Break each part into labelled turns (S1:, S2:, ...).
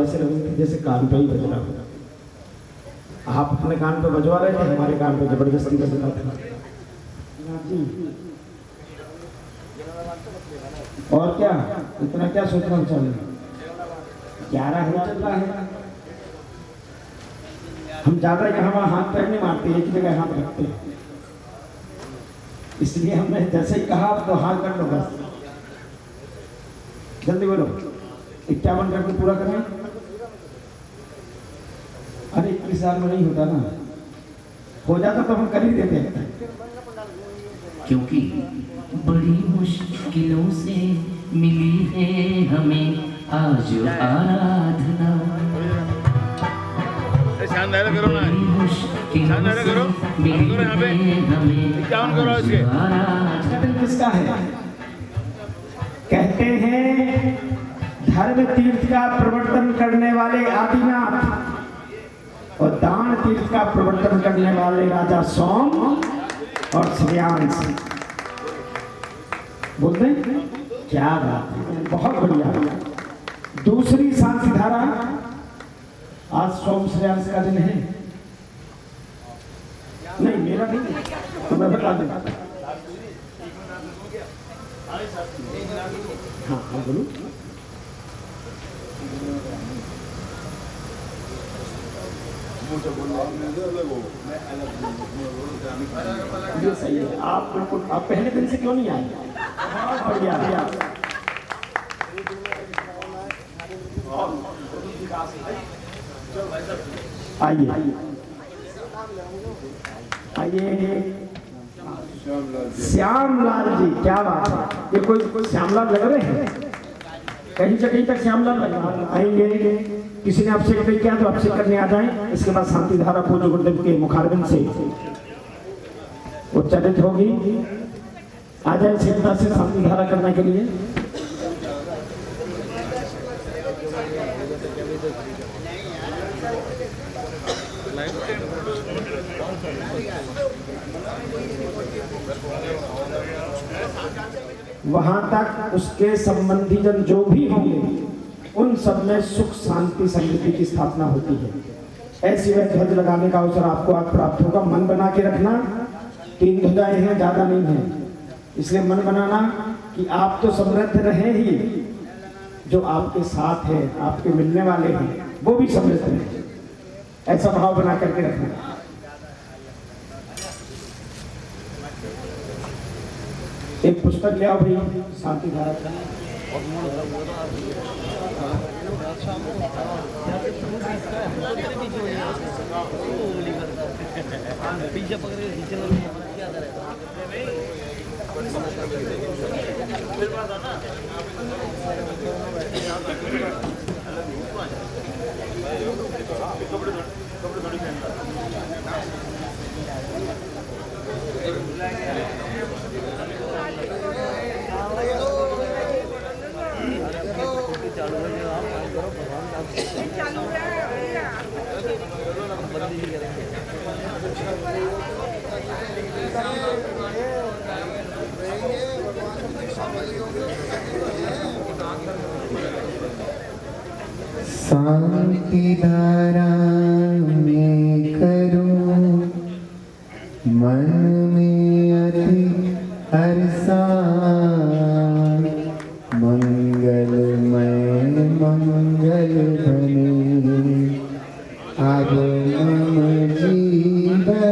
S1: ऐसे लग रही थी जैसे कान पे ही बज रहा हो। आप अपने कान पे बजवा रहे थे, हमारे कान पे जबरदस्ती बज रहा था। और क्या इतना क्या सोचना चाहिए, 11 है चल रहा है। हम ज्यादा यहाँ वहाँ हाथ पैर नहीं मारते, एक जगह हाथ रखते हैं। इसलिए हमने जैसे ही कहा तो हाथ कर लो, बस जल्दी बोलो। 51 करके पूरा करें। अरे 21,000 में नहीं होता ना, हो जाता तो हम कर ही देते हैं।
S2: क्योंकि बड़ी मुश्किलों से मिली है हमें आज आराधना।
S3: शानदार करो ना, शानदार करो, यहाँ पे 51 करो इसके।
S1: किसका है? कहते हैं धर्म तीर्थ का प्रवर्तन करने वाले आदिनाथ और दान तीर्थ का प्रवर्तन करने वाले राजा सोम और श्रेयांश। बोलते हैं क्या बात है, बहुत बढ़िया। दूसरी शांति धारा, आज सोम श्रेयांश का दिन है। नहीं मेरा नहीं, तो मैं बता दूं। हाँ हाँ बोलो। ये सही है। आप बिल्कुल, आप पहले दिन से क्यों नहीं आए? बढ़िया। आइए आइए। श्यामलाल जी, क्या बात है। ये कोई श्यामलाल लग रहे हैं? कहीं से कहीं तक श्यामलाल आएंगे। किसी ने आपसे नहीं किया तो आपसे करने आ जाए। इसके बाद शांति धारा पूज्य गुरुदेव के मुखारबिंद से उच्चारित होगी। आ जाए चिंता से शांति धारा करने के लिए। वहां तक उसके संबंधी जन जो भी होंगे उन सब में सुख शांति समृद्धि की स्थापना होती है। ऐसी वह ध्वज लगाने का अवसर आपको आज प्राप्त होगा। मन बना के रखना। 3 ध्वजाएं हैं, ज्यादा नहीं है, इसलिए मन बनाना कि आप तो समृद्ध रहे ही, जो आपके साथ है, आपके मिलने वाले हैं, वो भी समृद्ध है। ऐसा भाव बना करके रखना। एक पुस्तक ले आओ भाई, शांति धारा का।
S4: शांति धारा में करूं मन में अति हर्षा, मंगलमय मंगल बने अब मम जीवन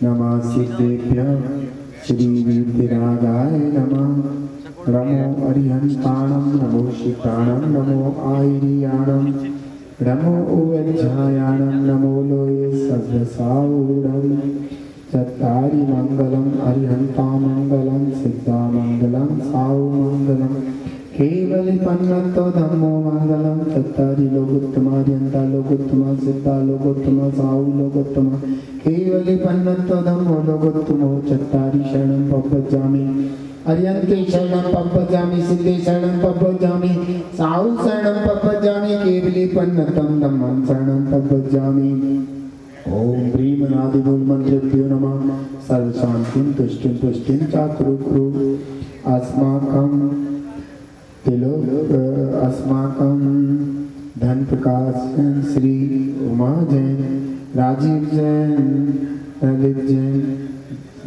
S4: नमः सिद्धेभ्यः श्री वीतरागाय नमः। नमो अरिहंताणं, नमो शिताणं, नमो आयरियाणं, नमो उवज्झायाणं, नमो लोये सद्रसाऊढं। चत्तारि मङ्गलम् अरिहन्ता मङ्गलं, सिद्धा मङ्गलं, साऊ मङ्गलं, केवलिपन्नतो धम्मो मङ्गलं। चत्तारि लोकोत्तमा अरिहन्ता लोकोत्तमा, सिद्धा लोकोत्तमा, साऊ लोकोत्तमा, केवलिपन्नतो धम्मो लोकोत्तमो। चत्तारि शरणं पप्रच्छामि, अरिहन्ते शरणं पप्रच्छामि, सिद्धे शरणं पप्रच्छामि, साऊ शरणं पप्रच्छामि, केवलिपन्नतं धम्मं शरणं पप्रच्छामि। ओम ह्रीं अनादिमूल मंत्रेभ्यो नमः। सर्व शांतिं तुष्टिं पुष्टिं च कुरु कुरु। अस्माकं धन प्रकाश जैन, श्री उमा जैन, राजीव जैन, ललित जैन,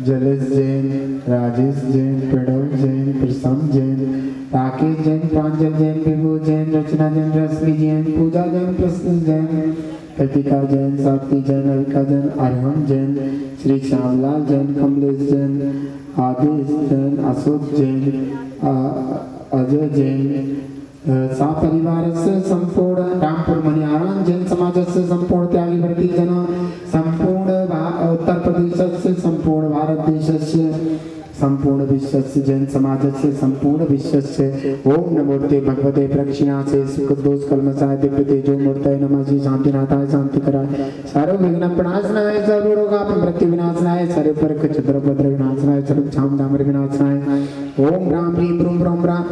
S4: जलेश जैन, राजेश जैन, प्रणव जैन, प्रसम जैन, राकेश जैन, प्रांजल जैन, विभू जैन, रचना जैन, रश्मि जैन, पूजा जैन, प्रसन्न जैन, कृतिका जैन, सात्वी जैन, अविका जैन, अरहम जैन, श्री श्यामलाल जैन, कमलेश जैन, आदेश जैन, अशोक जैन, अजय जैन, सा परिवारस्य संपूर्ण रामपुर मणियाराम जैन समाजस्य संपूर्ण त्यागी भक्ति जन, संपूर्ण उत्तर प्रदेशस्य, संपूर्ण भारत देशस्य, संपूर्ण विश्वस्य जैन समाजस्य, संपूर्ण विश्वस्य। ओम नमोते भगवते प्रक्षिणासे सुख दोष कल्मषाय दिव्य तेजो मूर्तये नमः। श्री शांतिनाथाय शांतिकराय सर्व विघ्न प्रणाशनाय सर्व रोगाप मृत्यु विनाशनाय सर्व परक चतुर्भद्र विनाशनाय सर्व छाम दामर विनाशनाय। ओम राम ह्रीं ब्रूम ब्रूम राम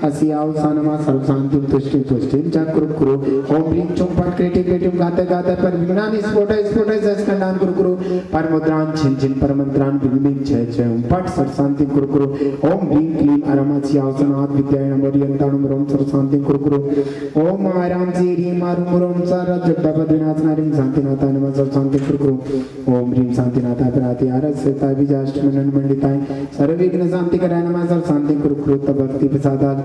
S4: अस्याव सनमा सर्व शांति तुष्टि तुष्टि च कुरु कुरु। ओम ह्रीं चुम पट क्रिटि क्रिटिम गाते गाते पर विघ्नानि स्फोट स्फोट सस्कंडान कुरु कुरु। पर मुद्रान छिन छिन पर मंत्रान बिगमिन छय छय ओम पट सर्व शांति कुरु कुरु। ओम ह्रीं क्लीं अरमस्याव सनात् विद्याय नमो रियंताणं रोम सर्व शांति कुरु कुरु। ओम आराम जी ह्रीं मारुम रोम सर्व जगदपद विनाशनाय ह्रीं शांतिनाथाय नमः सर्व शांति कुरु कुरु। ओम ह्रीं शांतिनाथाय प्राति आरस्यताय बीजाष्टमन मंडिताय सर्व विघ्न शांति कराय नमः सर्व शांति कुरु कुरु। तब भक्ति प्रसादात्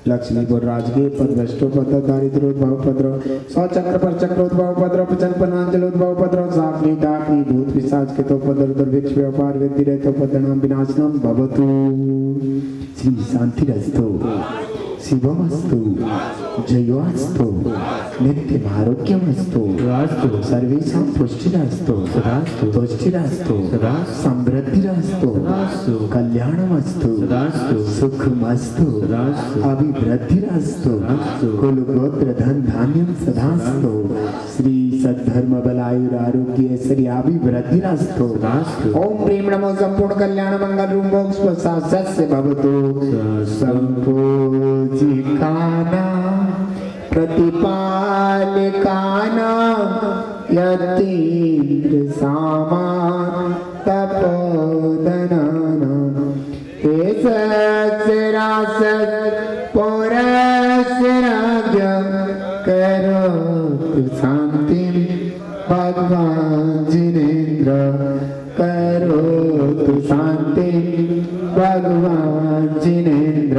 S4: लक्ष्मीपुर राजगीर पद्रष्टोपद्र दारिद्रोद्भव पद्र स्वचक्र पर चक्रोद्भव पद्र पचन पनांजलोद्भव पद्र साग्नि डाग्नि भूत पिशाच के तो पद्र दुर्भिक्ष व्यापार वेदी रहतो पद्रनाम विनाशनम भवतु। श्री शांतिरस्तु शिवमस्तु जयोस्तु नित्यम आरोग्यमस्तु सर्वेषां पुष्टिरस्तु सदास्तु तुष्टिरस्तु सदा समृद्धिरस्तु सदास्तु कल्याणमस्तु सदास्तु सुखमस्तु सदास्तु अभिवृद्धिरस्तु कुल गोत्र धन धान्यं सदास्तु श्री सद्धर्म बलायुर आरोग्य श्री अभिवृद्धिरस्तु सदास्तु। ओम प्रेम नमो संपूर्ण कल्याण मंगल रूप मोक्ष प्रसादस्य भवतु। संपूर्ण जिकाना प्रतिपालकाना यतीन्द्र सामान तपोधनाना एसरासत पौरसराज्य करोतु शांति भगवान जिनेन्द्र करोतु शांति भगवान जिनेन्द्र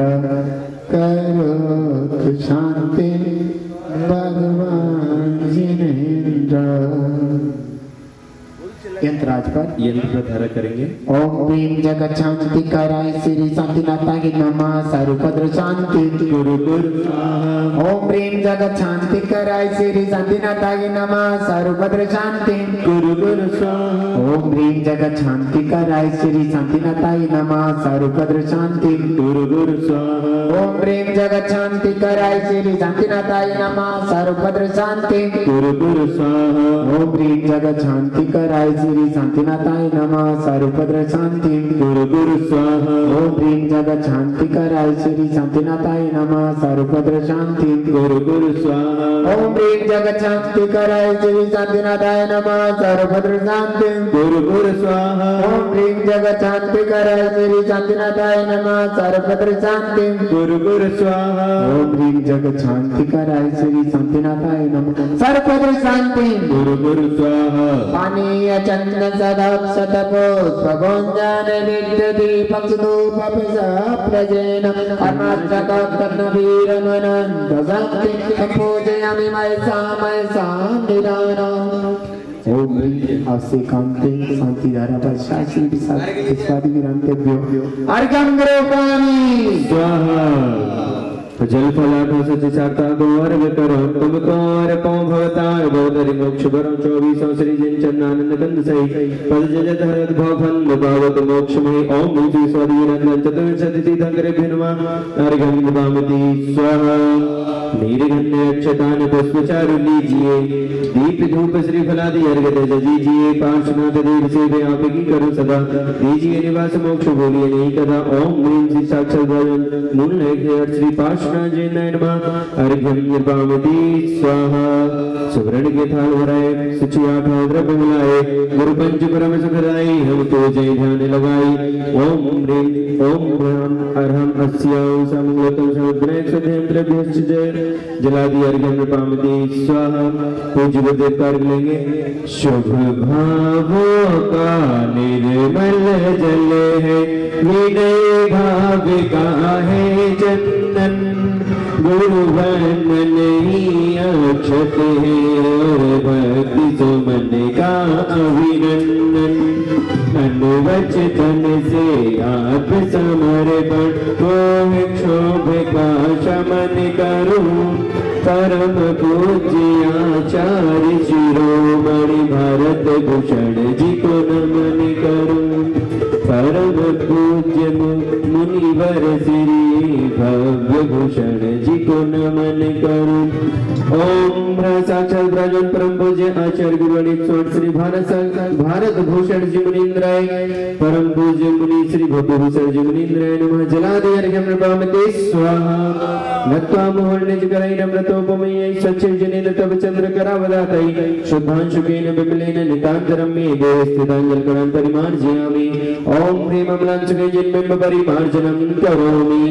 S4: करोतु शांति भगवान जिनेन्द्र। यंत्रराज पर
S5: यंत्र धारा करेंगे।
S4: ओम ह्रीं जगत शांति कराय श्री शांतिनाथाय नमः सर्वभद्र शांति गुरु गुरु। ओम ह्रीं जगत शांति कराय श्री शांतिनाथाय नमः सर्वभद्र शांति गुरु गुरु। ओम ह्रीं जगत शांति कराय श्री शांतिनाथाय नमः सर्वभद्र शांति गुरु गुरु। ओम ह्रीं जगत शांति कराय श्री शांतिनाथाय नमः सर्वभद्र शांति गुरु गुरु। ओम ह्रीं जगत शांति कराय श्री शांतिनाथाय नमः सर्वभद्र शांति गुरु गुरु स्वाहा। ओम ह्रीं जगत शांति कराय श्री शांतिनाथाय नमः सर्वभद्र शांति गुरु गुरु स्वाहा। ओम ह्रीं जगत शांति कराय श्री शांतिनाथाय नमः सर्वभद्र शांति गुरु गुरु स्वाहा। ओम ह्रीं जगत शांति कराय श्री शांतिनाथाय नमः सर्वभद्र शांति गुरु गुरु स्वाहा। ओम ह्रीं जगत शांति कराय श्री शांतिनाथाय नमः सर्वभद्र शांति गुरु गुरु स्वाहा। पानीय चंद्र सदप सतपोष्पगोञ्जान विद्युदीपक सुधूपप्रजेन कर्माचकर्तनवीरमनन्तशक्ति संपूजयामि मयसां निदानम्। ओम अवश्य कांते शांति धारा पर शास्त्री विश्वादी विरांतेभ्यो अर्घ्यं करोमि स्वाहा। जल फलाटो सच चारता द्वार करो तुम तो अर्पो भवताय बोधरि मोक्ष वरं 24 श्री जन चन्नानंद कंद सही पद जजत हरत भवफल भावत मोक्ष में। ओम मूर्ति स्वादी रंजन चतुर्विंशति तीर्थंकरे भिन्नवा अर्घ्यं ददामि स्वाहा।
S5: नीरगन्ध अक्षतान पुष्पचारु लीजिए, दीप धूप श्रीफलादि अर्घ तेज दीजिए, पार्श्वनाथ देव सेवे आपकी करो सदा, दीजिए निवास मोक्ष बोलिए नहीं कदा। ओम ह्रीं श्री साक्षात् मूल श्री पार्श्वनाथ जय नमः। अर्घ्यम निर्वामति स्वाहा। सुवर्ण के थाल भराए, सुचि आठ द्रव्य मिलाए, गुरु पंच परम सुखदाई, हम तो जय ध्यान लगाई। ओम ह्रीं ओम ब्रह्म अरहम अस्यां समूलतम समुद्रैक सध्यम द्रव्यश्च जय जलादि अर्घ्यम निर्वामति स्वाहा। पूज्य गुरुदेव का अर्घ लेंगे। शुभ भावों का निर्मल जल है, विनय भाव का है चंदन, गुरु वंदन ही अक्षत है, और भक्ति सुमन का अभिनंदन। अनुवचन से आप समर्पण, वो क्षोभ का शमन करूं, परम पूज्य आचार्य शिरोमणि भारत भूषण जी को नमन करूं। परम पूज्य मुनिवर श्री भव्य भूषण जी को नमन करूं। ओम साक्षात् ब्रह्म परम पूज्य आचार्य गुरुवाणी श्री भारत भूषण जी मुनीन्द्राय, परम पूज्य मुनि श्री भव्य भूषण जी मुनीन्द्राय नमः। जलादि अर्घ्यम निर्वामते स्वाहा। नत्वा मोहनिज करैः नम्रतोपमयै, सच्चैर्जनेन तव चंद्र करावदातै, शुद्धांशुकेन विमलेन नितान्तरम्ये देहे स्थिताञ्जलकरं परिमार्जयामि। ओम ह्रीं अम्लांशुके जन्मं परिमार्जनं करोमि।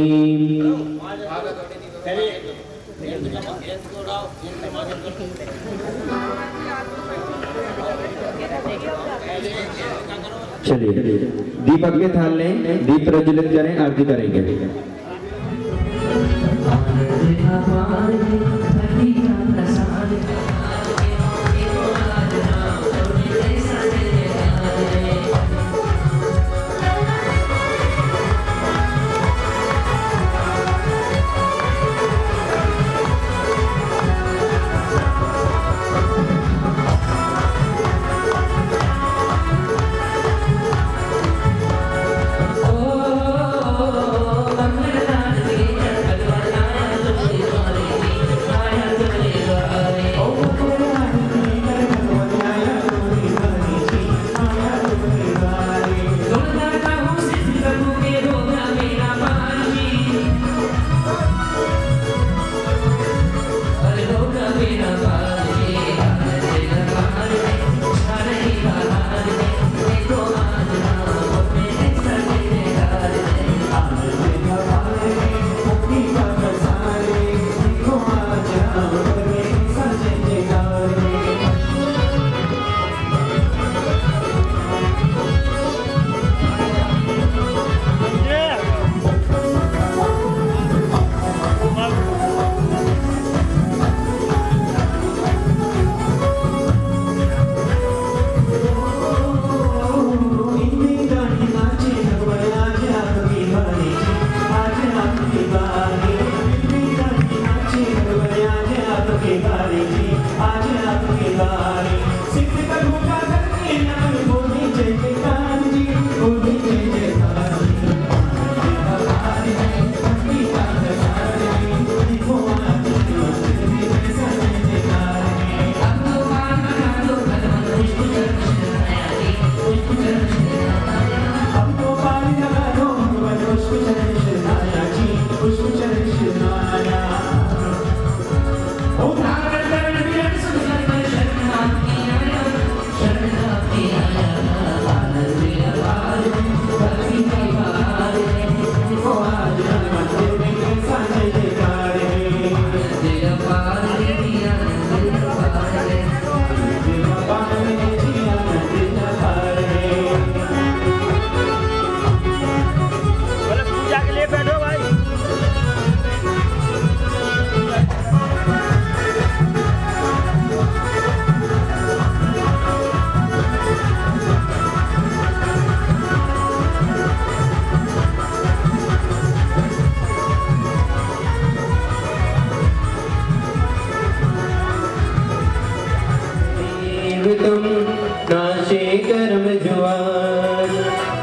S5: चलिए दीपक के थाल लें, दीप प्रज्वलित करें, आरती करेंगे।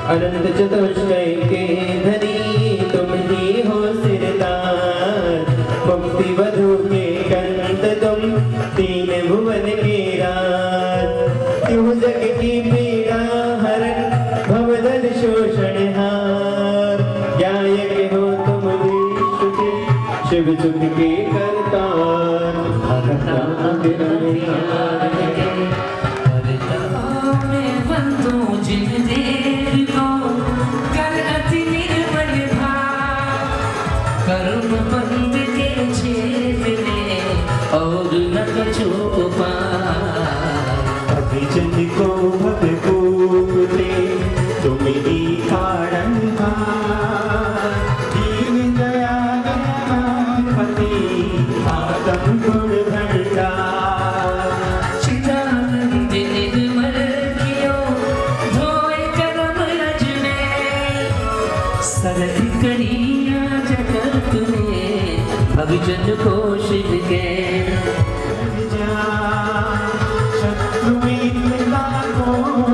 S5: अनंत चतुष्टय के धनी तुम ही हो सिरदार, मुक्ति वधु के शिव जुग के करतार
S2: करता मैं बंदूं जिन देर को कर अति निर्बल भाव कर्म बंद के छेद में और न कछु
S5: अभी जन को भव कूटे तुम ही कारण दीन दयाल पति आदम गुण भंडा
S2: चिदानंद निर्मल कियो धोए करम रज में सरल करिया जगत में भगजन को शिव के
S5: शत्रु मित्रता को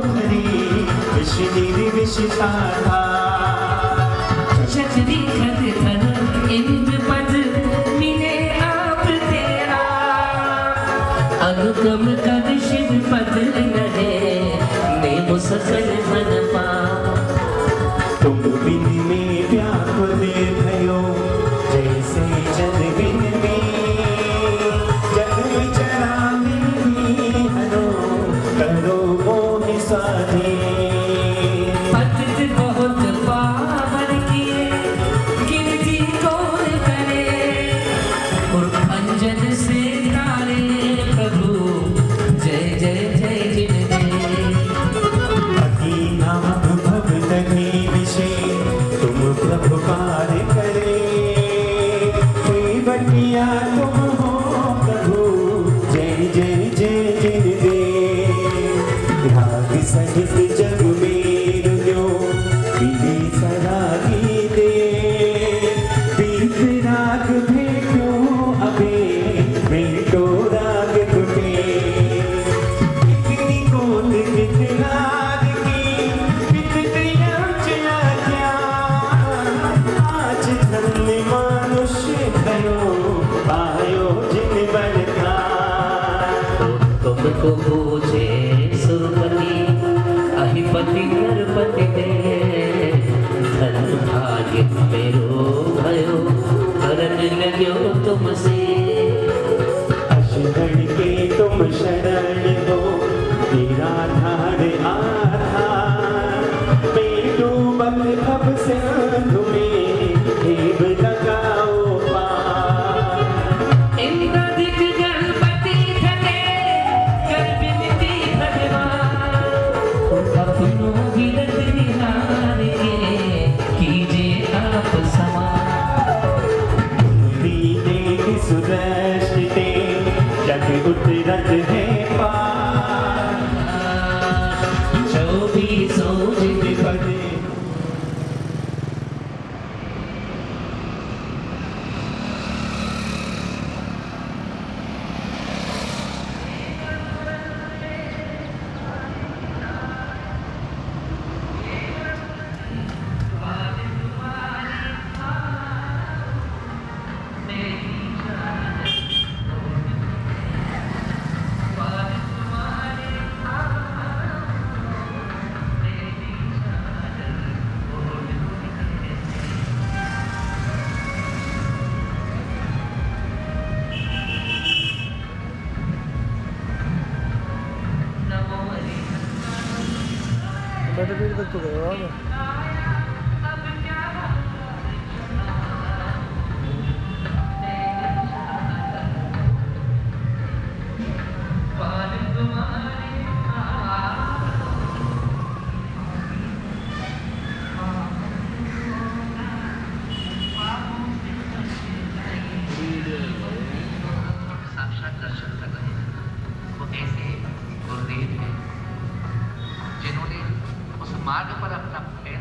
S5: धरी विषिता
S2: छतरी खत धन इंद्र पद मिले आप तेरा अनुगम कर शिव पद रहे नेम सकल मन पा
S5: तुम बिन में व्याकुल भयो जैसे जल बिन में जल विचरा में हरो करो मोह साधे
S2: पतित बहुत पावन किए गिनती कौन करे और अंजन से तारे प्रभु जय जय जय जिन दे
S5: नाम भव तने विषे तुम प्रभु कार्य करे कोई बटिया तुम हो प्रभु जय जय जय जय दे राग सहित जग में रुयो विधि सरागी दे बीत राग भेटो अबे भेटो राग टूटे कितनी कोट कितना आज धन्य मनुष्य भयो पायो जिन बल था
S2: तुमको पूछे सुरपति अहिपति नरपति दे धन भाग्य मेरो भयो करन लग्यो तुमसे
S5: अशरण के तुम शरण हो निराधार आधार पेटू बल भव से तुम्हें हेब लगाओ पार
S2: इंद्रदिक गणपति धने कर विनती भगवान अपनो गिरत निहार के कीजिए आप समान
S5: दीने सुदर्शते जग उतरत है पार
S2: जो भी सोच
S5: पदे
S2: साक्षात दर्शन कर रहे हैं वो ऐसे गुरुदेव हैं जिन्होंने उस मार्ग पर अपना पैर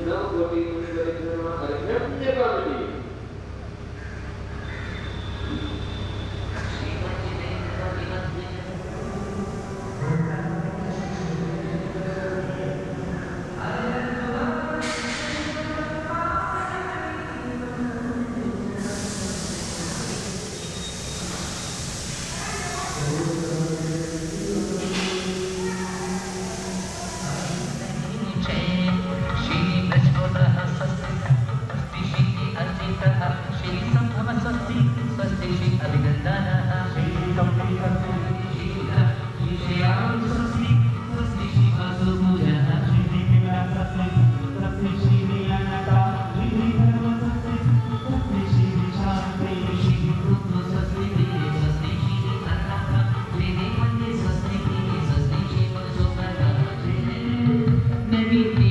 S5: Om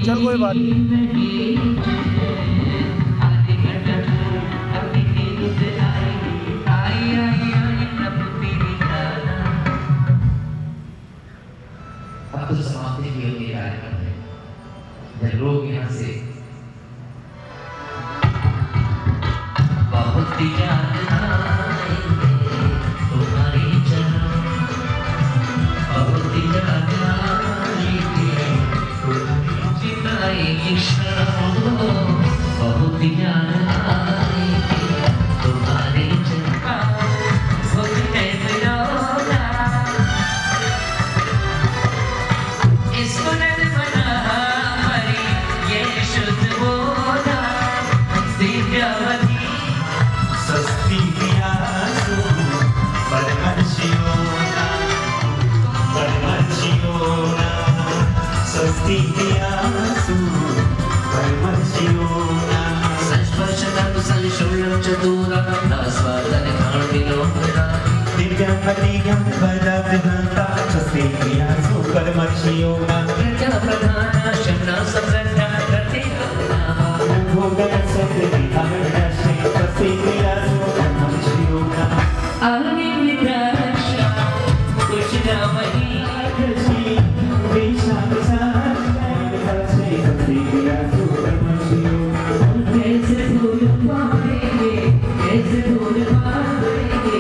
S3: चल कोई बात नहीं।
S2: अब तो समाप्ति भी होगी कार्यक्रम है। जब लोग यहाँ से बहुत याद आएंगे तुम्हारे चरण, बहुत याद आएंगे जिताएंगे क्षण, बहुत याद आएंगे तुम्हारे चरण, बहुत ऐसे रोना इसको नद बना हमारी ये शुद्ध बोला दिव्यावती
S6: सस्ती प्यासो परमर्शियोना सस्ती प्यासो परमर्शियोना
S2: संस्पर्शनं संशूलं चतुरा नास्वादन खाणविलोकना
S6: दिव्यावतीयं वरदहन्ता सस्ती प्यासो परमर्शियोना
S2: प्रजाप्रधाना शम्ना सम्रद्धा प्रतिकल्पना
S6: भोगन सत्ति अमरश्री सस्ती प्यासो परमर्शियोना
S2: आनिमिद्राक्षा कुछ नामही
S6: कृषि विशाल सस्ती प्यासो परमर्शियोना
S2: कैसे भूल पाएंगे कैसे भूल पाएंगे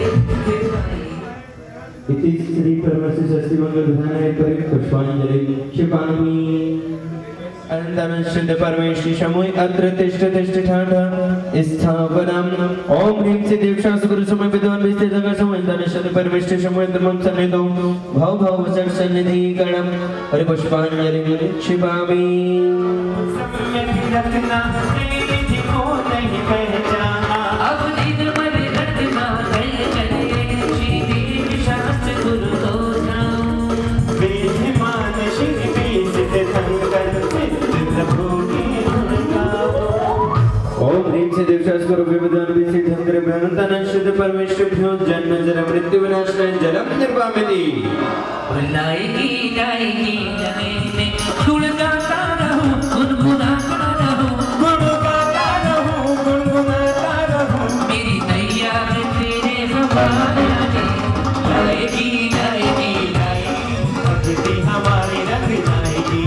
S5: इति श्री परमर्षि षष्ठी मंगल विधानाय परित पुष्पांजलि क्षिपामि अनंतरं शुद्ध परमेश्वरी शमोय अत्र तिष्ठ तिष्ठ ठाठ स्थापनम् ओम ह्रीं श्री देवशास गुरु समय विद्वान विस्ते जगत समय धन शुद्ध परमेश्वरी शमोय धर्मं सन्निधौ भव भव वचन सन्निधि गणम हरि पुष्पांजलि क्षिपामि
S6: रखना निधि को नहीं पहचाना
S2: अब निध मन रखना कल चले श्री देव शास्त्र गुरु को जाऊं
S6: विधिमान श्री बीसित धनकर मित्र भोगी धनकाओ
S5: ओम ह्रीं श्री देवशास गुरु विद्वान विस्ते धनकर भ्रांतन शुद्ध परमेश्वरी जन्म जन्म मृत्यु विनाशनाय जलम निर्वामिति
S2: बुलाएगी जाएगी जने में गुण गाता रहूं गुनगुनाता रहूं मेरी नैया में तेरे हवाले जाएगी जाएगी जाएगी
S6: भक्ति हमारी रख जाएगी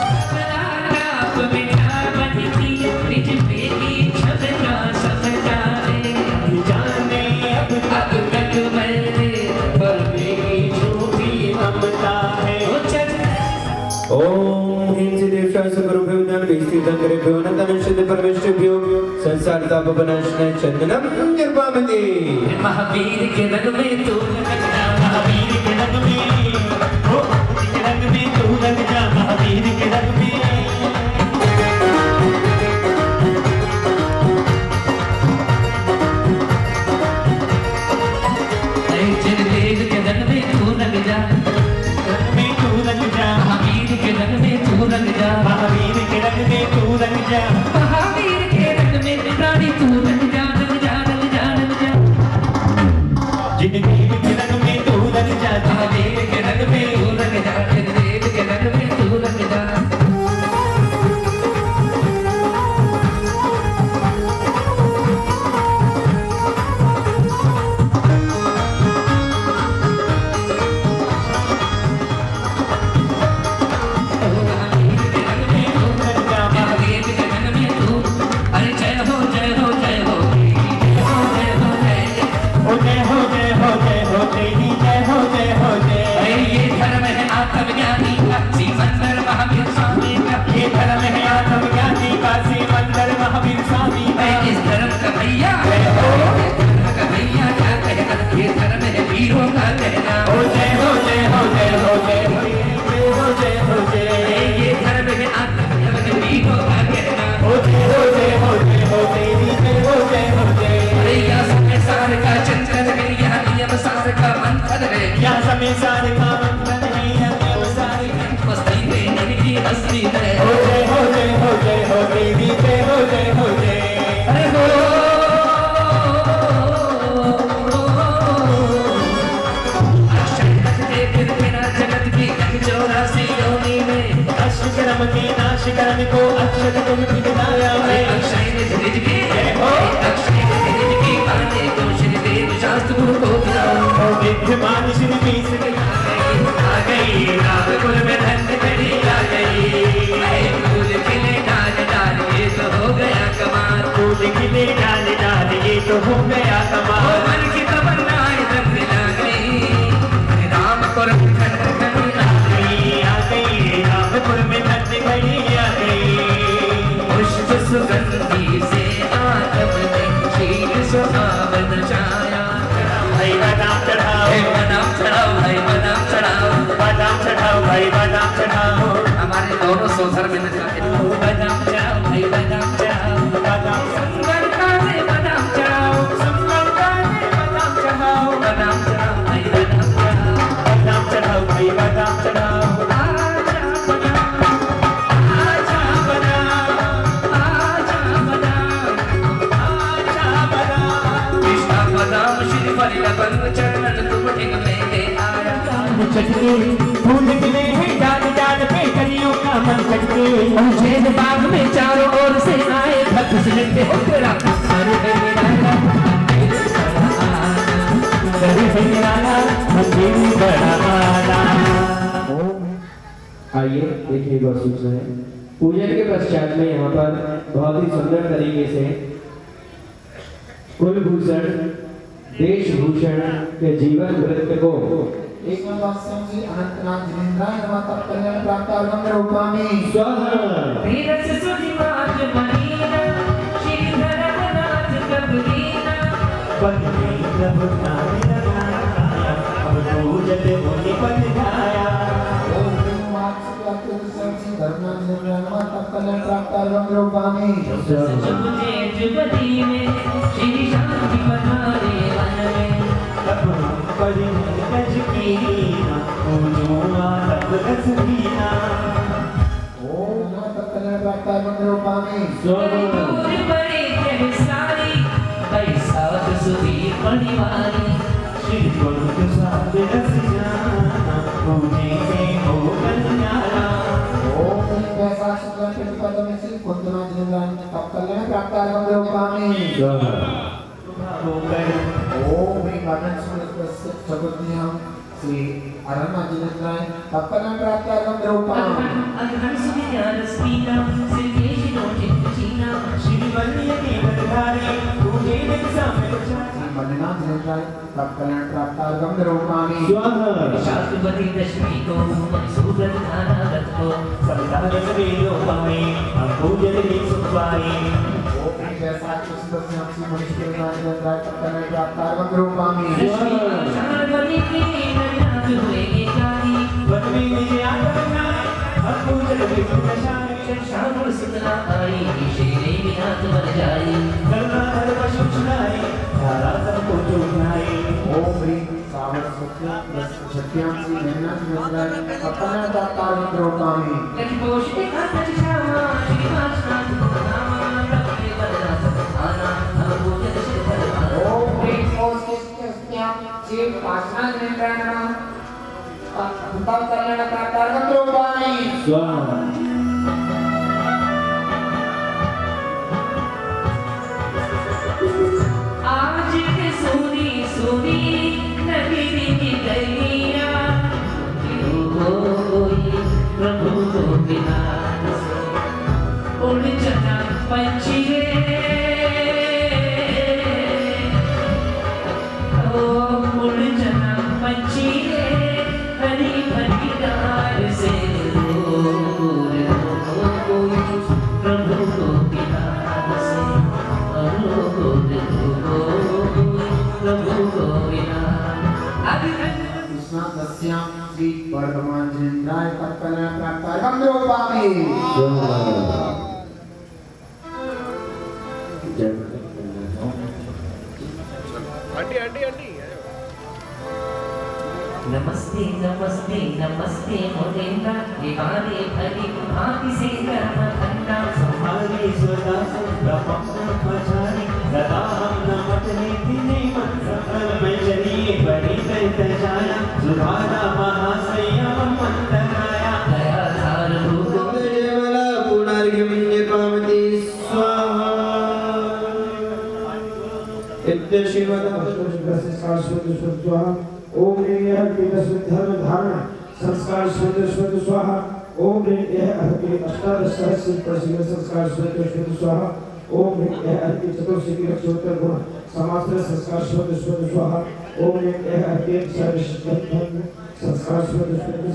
S2: आप बिना बनती निज मेरी क्षमता समझाए
S6: जाने अब
S2: अब तक मैंने पर मेरी जो भी
S6: ममता है
S5: ओम ह्रीं श्री देवशास गुरु विद्वान विस्ते धनकर भ्रांतन शुद्ध परमेश्वरी संसार ताप विनाशनाय चंदनम निर्वामिति
S2: महावीर के रंग में तू
S6: महावीर के रंग में हो के रंग में तू रंग जा महावीर के रंग में
S2: देव के रंग में तू रंग जा महावीर के रंग में तू रंग जा
S6: महावीर के रंग में तू रंग जा
S2: महावीर के रंग में प्राणी तू रंग जा रंग जा रंग जा रंग जा
S6: जिन देव के रंग में तू रंग जा
S2: महादेव के रंग में तू रंग जा देव के रंग में तू रंग जा वीरों का कहना
S6: हो जय हो जय हो जय हो जय हो जय हो जय
S2: ये धर्म है आत्म के वीरों का कहना
S6: हो जय हो जय हो जय हो तेरी जय हो जय हो जय
S2: अरे या समय सार का चंचल है यह नियम सार का मंथन है
S6: या समय सारे का मंथन है या नियम सारे का
S2: मस्ती में इनकी हस्ती है
S6: हो जय हो जय हो जय हो तेरी जय हो जय हो जय
S2: अरे हो जगत की 84 योनि में
S6: अष्टकर्म के नाश कर्म को अक्षत तुम पिताया में
S2: अक्षय ने धीरज की अक्षय ने धीरज की बातें को श्री देव शास्त्र गुरु को गिराओ
S6: विद्यमान श्री पीस
S2: आ गई राम कुल में धन्य कड़ी आ गई फूल खिले डाल डाल ये तो हो गया कमाल
S6: फूल खिले डाल डाल ये तो हो गया
S2: ओ
S6: कमाल
S2: मन की तमन्नाएं रंग ला गई राम कुल में धन्य कड़ी आ गई
S6: आ गई रामपुर में धन्य घड़ी आ गई
S2: पुष्प सुगंधी से आत्म में शील सुहावन छाया
S6: भाई बादाम चढ़ाओ
S2: हे बादाम चढ़ाओ भाई बादाम चढ़ाओ
S6: बादाम चढ़ाओ भाई बादाम चढ़ाओ
S2: हमारे दोनों सोधर में बादाम चढ़ाओ भाई बादाम चढ़ाओ
S6: बादाम
S2: संगलता से बादाम चढ़ाओ
S6: संगलता से बादाम चढ़ाओ
S2: बादाम चढ़ाओ भाई बादाम चढ़ाओ
S6: बादाम चढ़ाओ भाई बादाम चढ़ाओ
S2: आजा बादाम आजा बादाम
S6: आजा बादाम
S2: पिस्ता बादाम श्री फल बंद चरण तुम ठीक लेके आया
S6: चटके फूल खिले हैं डाल डाल पे कलियों का मन चटके
S2: उज्जैन बाग में चारों ओर से आए भक्त सुनते हो तेरा अरे
S6: निराला मंदिर बड़ा आला
S5: आइए देखिए बहुत सूचना है। पूजन के पश्चात में यहाँ पर बहुत ही सुंदर तरीके से कुलभूषण देशभूषण के जीवन वृत्त को
S4: एक वाक्यम से अनंतनाथ जिनेन्द्राय नमः तप कल्याण प्राप्त अर्घम रूपामि
S5: स्वाहा
S2: धीरज सुधिमाज महीना श्री धर्मनाथ कबीना
S6: बंदे प्रभु नाम लगाया अब पूजते मुनि पद गाया
S4: ओम वाक्यम से धर्मनाथ जिनेन्द्राय नमः तप कल्याण प्राप्त अर्घम रूपामि
S2: जुबते जुबती में श्री शांति पधारे वन में
S6: तब पड़ी गज कीना पूजुआ तब रस कीना
S4: ओम नमः तप कल्याण प्राप्त अर्घम रूपामि
S2: दूर बड़े थे सारी बैसाख सुधीर परिवारी
S6: श्री गुरु प्रसाद रस जाना पूजे से हो कल्याणा
S4: ओम वैसा शुक्ला प्रतिपद में श्री कुंतनाथ जिनेन्द्राय तप कल्याण प्राप्त अर्घम रूपामि
S6: होकर
S4: ओम एक आनंद सुनस्य चतुर्थीयां श्री अरण्य जिनेन्द्राय तप कल्याण प्राप्त अर्घम रूपामि
S2: अघन सुविज्ञान स्पीना सिद्धेश नोटित चीना
S6: श्री वल्ली के बधारे पूजे में समय
S4: श्री मल्लिनाथ जिनेन्द्राय तप कल्याण प्राप्त अर्घम रूपामि
S2: शास्त्रपति दशमी को सूरत धारा रथ को
S6: संतान सभी लोपाए हम पूजन की सुखवाए
S4: ओम वैसा शुक्ला श्री मनीष जिनेन्द्राय तप कल्याण प्राप्त अर्घम रूपामि
S2: शारवली की नरनाथ हुए कारी
S6: वन में निजे आकर हम पूजन की सुखशाए
S2: शानुर सुतला आई शेरे में हाथ बन जाई
S6: करना हर पशु छुड़ाए धारा सबको चुनाए
S4: ओम ह्रीं सावर शुक्ला छठ्यां श्री मल्लिनाथ जिनेन्द्राय तप कल्याण प्राप्त अर्घम रूपामि
S2: लक्ष्मी पोषित हाथ श्यामा श्री वासनाथ नामा रखे बदला आना हम पूजन से करवाना
S4: ओम ह्रीं ओस्तिष्ठ्यां श्री वासनाथ जिनेन्द्राय नमः तप कल्याण प्राप्त अर्घम रूपामि
S5: स्वाहा
S2: आज के सोनी सोनी नगरी की गलियां प्रभु को बिना उड़ चला पंछी उड़ चला पंछी हरी भरी डाल से प्रभु को बिना से प्रभु को बिना
S4: स्नातस्यां श्री वर्धमान जैन तत्कना प्राप्तार्थम योपामि।
S3: आंटी आंटी आंटी
S7: नमस्ते नमस्ते नमस्ते मोदेंद्र दिवाले भली भांति से कर्म खंडा
S6: संहारी स्वदा संभ्रमण पचारी सदा हम नमत नीति मन सकल मैचरी बड़ी दैतजाया सुधारा महासंयम मंतराया
S7: दया धार भूगो
S5: देवला पुनर्यमन्य पावती स्वाहा इत्य शिवदा
S1: संस्कार शुद्ध शुद्ध स्वाहा ओम ह्रीं यह धर्म धारण संस्कार शुद्ध शुद्ध स्वाहा ओम ह्रीं यह अष्टादश सहस्र प्रसिद्ध संस्कार शुद्ध शुद्ध स्वाहा ओम ह्रीं यह चतुर्सिद्धि रक्षोत्तर गुण समास्त्र संस्कार शुद्ध शुद्ध स्वाहा ओम ह्रीं यह सर्वसिद्ध संस्कार शुद्ध शुद्ध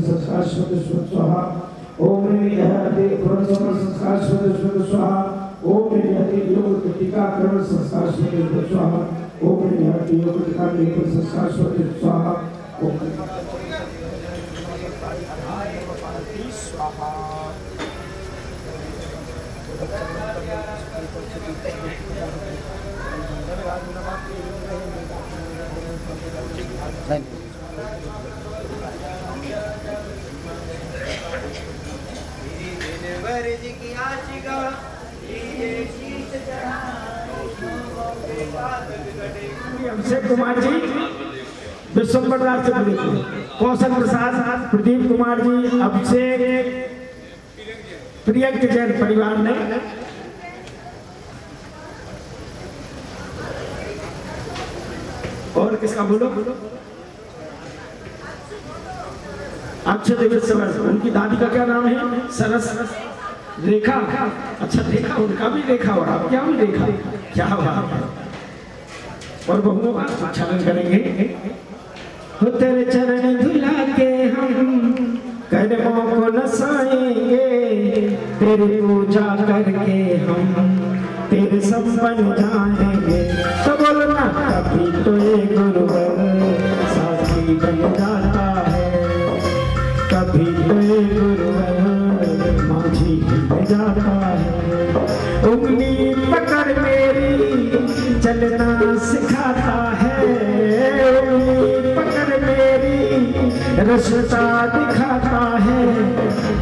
S1: संस्कार शुद्ध शुद्ध स्वाहा ओम ह्रीं यह पुरुषोत्तम संस्कार शुद्ध शुद्ध स्वाहा ओम ह्रीं यह योग टीकाकरण संस्कार शुद्ध शुद्ध स्वाहा ओम ह्रीं यह योग टीकाकरण संस्कार शुद्ध स्वाहा ओम स्वाहा अभिषेक कुमार जी विश्वम्बर राज से कौशल प्रसाद प्रदीप कुमार जी अभिषेक प्रियंक जैन परिवार ने और किसका बोलो अक्षय देवेश्वर उनकी दादी का क्या नाम है सरस रेखा अच्छा देखा उनका भी देखा और आप क्या भी देखा क्या बात है और बहुओं का उच्चारण करेंगे हो तेरे चरण धुला के हम कदमों को नसाएंगे तेरी पूजा करके हम तेरे संपन्न जाएंगे तो बोलना कभी तो ये गुरुवर साथी बन जाता है कभी तो ये गुरुवर माझी बन जाता है उंगली पकड़ मेरी चलना सिखाता है उंगली पकड़ मेरी रास्ता दिखाता है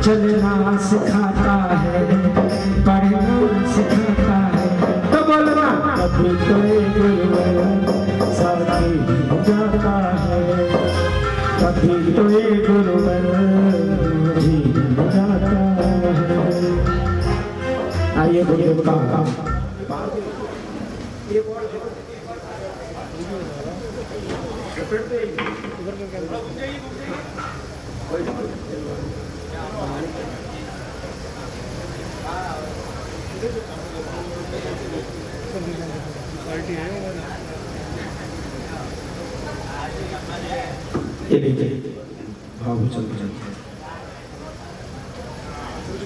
S1: चलना सिखाता है पढ़ना सिखाता है तो बोलना कभी तो गुरुवर साथी हो जाता है कभी तो गुरुवर जी हो जाता है। आइए गुरुदेव का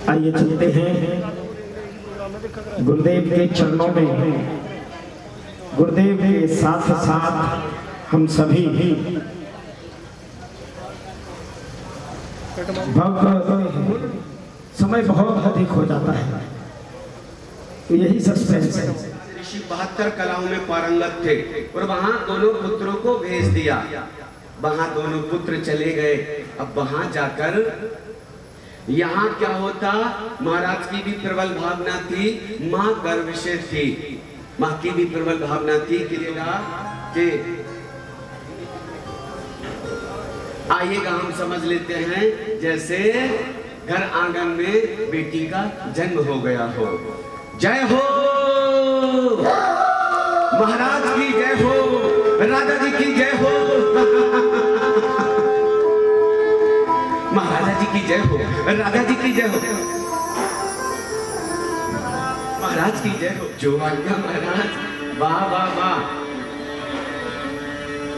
S1: आइए चलते हैं गुरुदेव के चरणों में गुरुदेव के साथ साथ हम सभी समय बहुत अधिक हो जाता है तो यही सस्पेंस है।
S8: ऋषि 72 कलाओं में पारंगत थे और वहां दोनों पुत्रों को भेज दिया। वहां दोनों पुत्र चले गए। अब वहां जाकर यहाँ क्या होता, महाराज की भी प्रबल भावना थी, माँ गर्भ से थी, माँ की भी प्रबल भावना थी कि आइएगा हम समझ लेते हैं जैसे घर आंगन में बेटी का जन्म हो गया हो। जय हो महाराज की जय हो, राजा जी की जय हो, महाराजा जी की जय हो, राजा जी की जय हो, महाराज की जय हो। जो आज्ञा महाराज। वाह वाह वाह,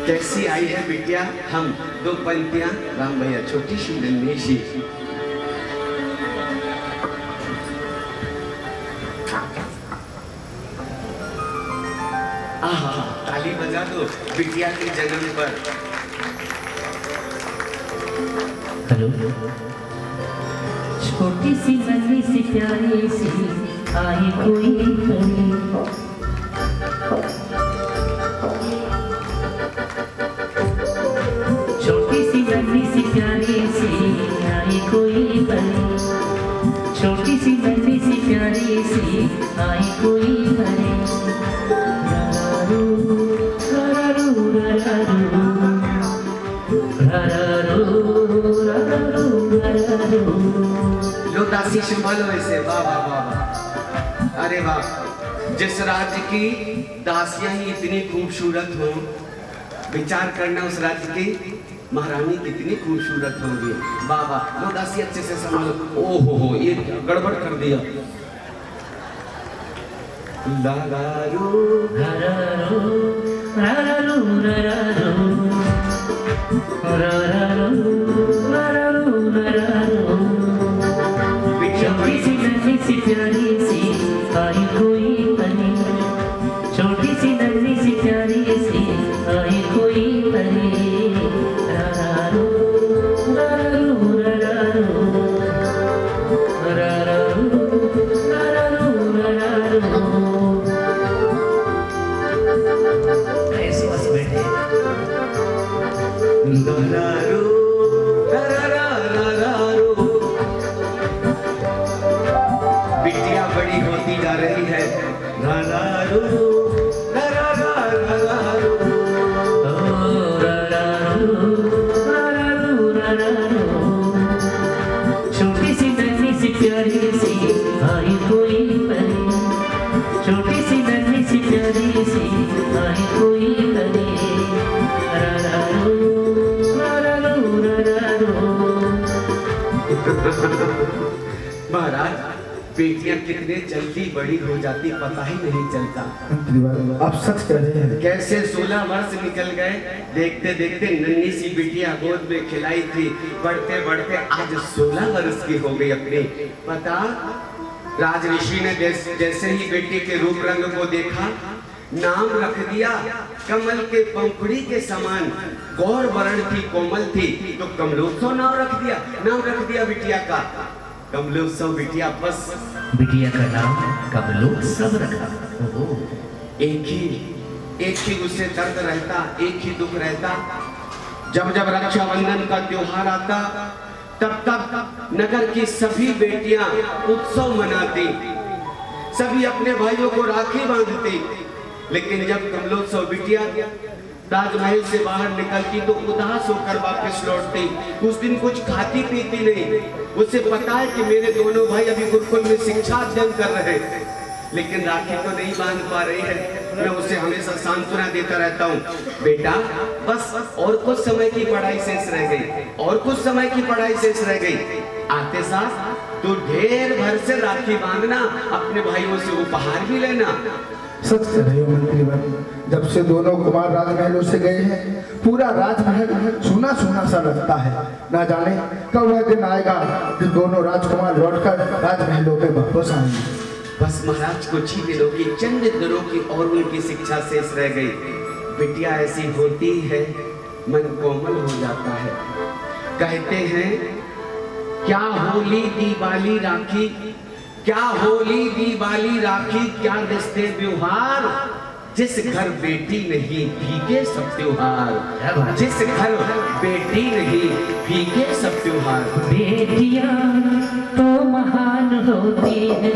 S8: कैसी आई है बिटिया। हम दो पंक्तियां राम भैया, छोटी सी नन्ही सी। आहा, ताली बजा दो बिटिया के जन्म पर।
S7: हेलो। छोटी सी नन्ही सी प्यारी सी आई कोई परी, छोटी सी नन्ही सी प्यारी सी आई कोई परी, छोटी सी नन्ही सी प्यारी सी आई कोई परी। रारारू रारारू रारारू रारारू रारारू।
S8: लो दासी संभालो ऐसे, वाह वाह वाह वाह, अरे वाह। जिस राज्य की दासियां ही इतनी खूबसूरत हो, विचार करना उस राज्य की महारानी कितनी खूबसूरत होंगी। वाह वाह, लो दासी अच्छे से संभालो। ओ हो, ये गड़बड़ कर दिया। लारारू
S7: रारारू रारारू रारारू रारारू रारारू रारारू। छोटी सी नन्ही सी प्यारी सी आई कोई परी, छोटी सी नन्ही सी प्यारी सी आई कोई परी। रारारू रारारू रारारू रारारू रारारू रारारू। ऐसे बस बैठे।
S8: लारारू रारारू। बिटिया बड़ी होती जा रही है। रारारू रारारू।
S7: छोटी सी नन्ही सी प्यारी सी आई कोई परी, छोटी सी नन्ही सी प्यारी सी आई कोई परी। रारारू रारारू रारारू।
S8: महाराज, बेटियां कितने जल्दी बड़ी हो जाती पता ही नहीं चलता।
S1: आप सच कह रहे हैं।
S8: कैसे 16 वर्ष निकल गए, देखते देखते नन्ही सी बिटिया गोद में खिलाई थी, बढ़ते बढ़ते आज 16 वर्ष की हो गई अपनी। पता, राज ऋषि ने जैसे ही बेटी के रूप रंग को देखा, नाम रख दिया कमल के पंखुड़ी के समान, गौर वर्ण थी, कोमल थी, तो कमलोत्सव नाम रख दिया बिटिया का। कमलोत्सव बिटिया, बस
S7: बिटिया का नाम कमलोत्सव रखा।
S8: एक ही उसे दर्द रहता, एक ही दुख रहता। जब जब रक्षाबंधन का त्योहार आता, तब तब नगर की सभी बेटियां उत्सव मनाती, सभी अपने भाइयों को राखी बांधती। लेकिन जब कमलोत्सव बिटिया राजमहल से बाहर निकलती तो उदास होकर वापस लौटती। उस दिन कुछ खाती पीती नहीं। उसे पता है कि मेरे दोनों भाई अभी गुरुकुल में शिक्षा अध्ययन कर रहे हैं, लेकिन राखी तो नहीं बांध पा रही है। मैं उसे हमेशा सांत्वना देता रहता हूँ, बेटा बस और कुछ समय की पढ़ाई शेष रह गई, और कुछ समय की पढ़ाई शेष रह गई। आते साथ तो ढेर भर से राखी बांधना, अपने भाइयों से उपहार भी लेना।
S1: सच कह रहे हो मंत्री वर्ग, जब से दोनों कुमार राजमहलों से गए हैं, पूरा राजमहल सूना सूना सा लगता है। ना जाने कब वह दिन आएगा जब दोनों राजकुमार लौटकर राजमहलों पे वापस आएंगे।
S8: बस महाराज कुछ ही दिनों की, चंद दिनों की और उनकी शिक्षा शेष रह गई। बिटिया ऐसी होती है, मन कोमल हो जाता है। कहते हैं क्या होली दिवाली राखी, क्या होली दिवाली राखी, क्या रिश्ते व्यवहार, जिस घर बेटी नहीं फीके सब त्योहार, जिस घर बेटी नहीं फीके सब त्योहार।
S7: बेटियां तो महान होती हैं,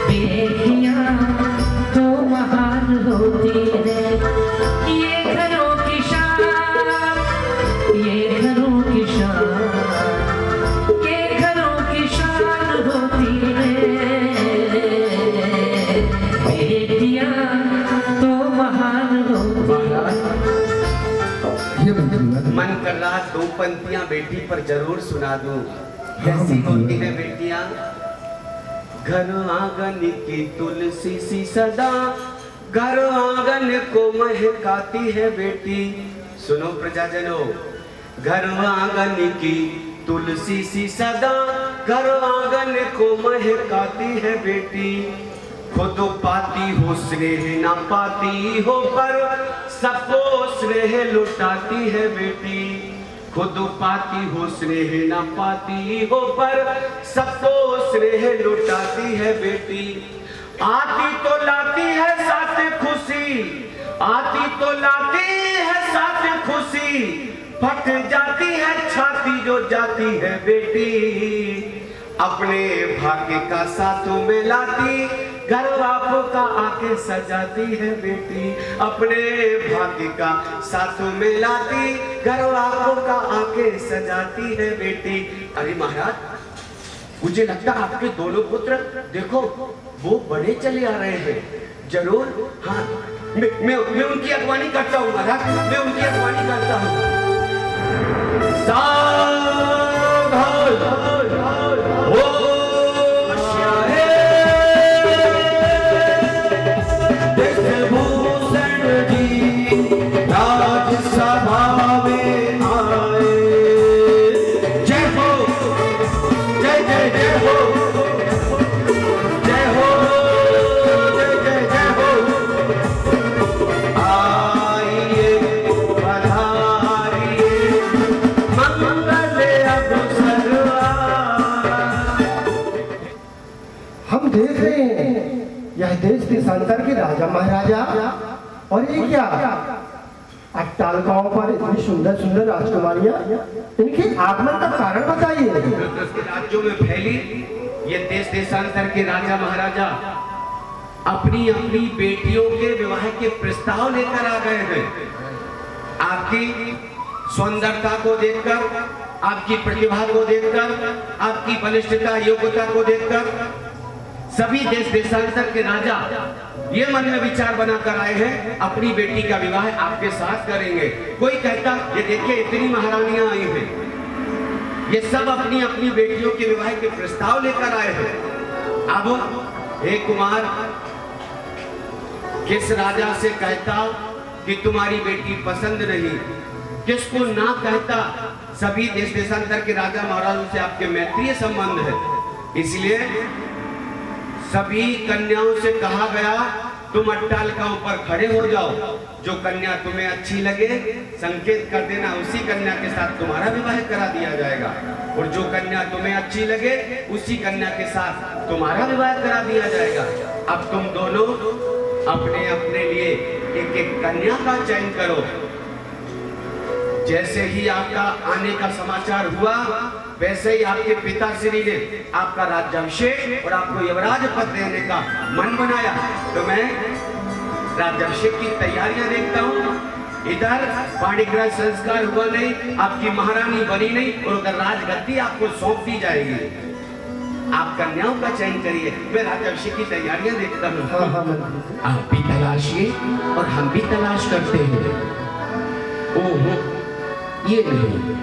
S7: बेटियां तो महान होती हैं, ये घरों की शान, ये घरों की शान, ये घरों की शान होती है। बेटियां तो महान होती हैं।
S8: मन कर रहा दो पंक्तियां बेटी पर जरूर सुना दूं। कैसी होती है बेटियां? घर आंगन की तुलसी सी सदा, घर आंगन को महकाती है बेटी। सुनो प्रजाजनों, घर आंगन की तुलसी सी सदा, घर आंगन को महकाती है बेटी। खुद पाती हो स्नेह ना पाती हो, पर सबको स्नेह लुटाती है बेटी। खुद पाती हो स्नेह न पाती हो, पर सबको स्नेह लुटाती है बेटी। आती तो लाती है साथ खुशी, आती तो लाती है साथ खुशी, फट जाती है छाती जो जाती है बेटी। अपने भाग्य का साथों में लाती, घर वापों का आके सजाती है बेटी। अपने भाग्य का साथों में लाती, घर वापों का आके सजाती है बेटी। अरे महाराज, मुझे लगता है आपके दोनों पुत्र देखो वो बड़े चले आ रहे हैं। जरूर, हाँ, मैं उनकी अगवानी करता हूँ महाराज, मैं उनकी अगवानी करता हूँ।
S9: देश देशांतर के राजा महाराजा, और ये क्या अट्टाल गांव पर इतनी सुंदर सुंदर राजकुमारियां, इनके आगमन का कारण बताइए।
S8: राज्यों में फैली ये देश देशांतर के राजा महाराजा अपनी अपनी बेटियों के विवाह के प्रस्ताव लेकर आ गए हैं। आपकी सुंदरता को देखकर, आपकी प्रतिभा को देखकर, आपकी बलिष्ठता योग्यता को देखकर सभी देश देशांतर के राजा ये मन में विचार बनाकर आए हैं, अपनी बेटी का विवाह आपके साथ करेंगे। कोई कहता ये देखिए इतनी महारानियां आई हैं, ये सब अपनी अपनी बेटियों के विवाह के प्रस्ताव लेकर आए हैं। अब एक कुमार किस राजा से कहता कि तुम्हारी बेटी पसंद नहीं, किसको ना कहता। सभी देश देशांतर के राजा महाराजों से आपके मैत्रीय संबंध है, इसलिए सभी कन्याओं से कहा गया तुम अट्टालिकाओं पर खड़े हो जाओ, जो कन्या तुम्हें अच्छी लगे संकेत कर देना, उसी कन्या के साथ तुम्हारा विवाह करा दिया जाएगा। और जो कन्या तुम्हें अच्छी लगे उसी कन्या के साथ तुम्हारा विवाह करा दिया जाएगा। अब तुम दोनों अपने अपने लिए एक एक कन्या का चयन करो। जैसे ही आपका आने का समाचार हुआ, वैसे ही आपके पिताश्री ने आपका राज्याभिषेक और आपको युवराज पद देने का मन बनाया। तो मैं राज्याभिषेक की तैयारियां देखता हूँ। इधर पाणिग्रह संस्कार हुआ नहीं, आपकी महारानी बनी नहीं, और उधर राजगद्दी आपको सौंप दी जाएगी। आप कन्याओं का चयन करिए, मैं राज्याभिषेक की तैयारियां देखता हूँ। आप भी तलाशिए और हम भी तलाश करते हैं। ओहो, ये नहीं,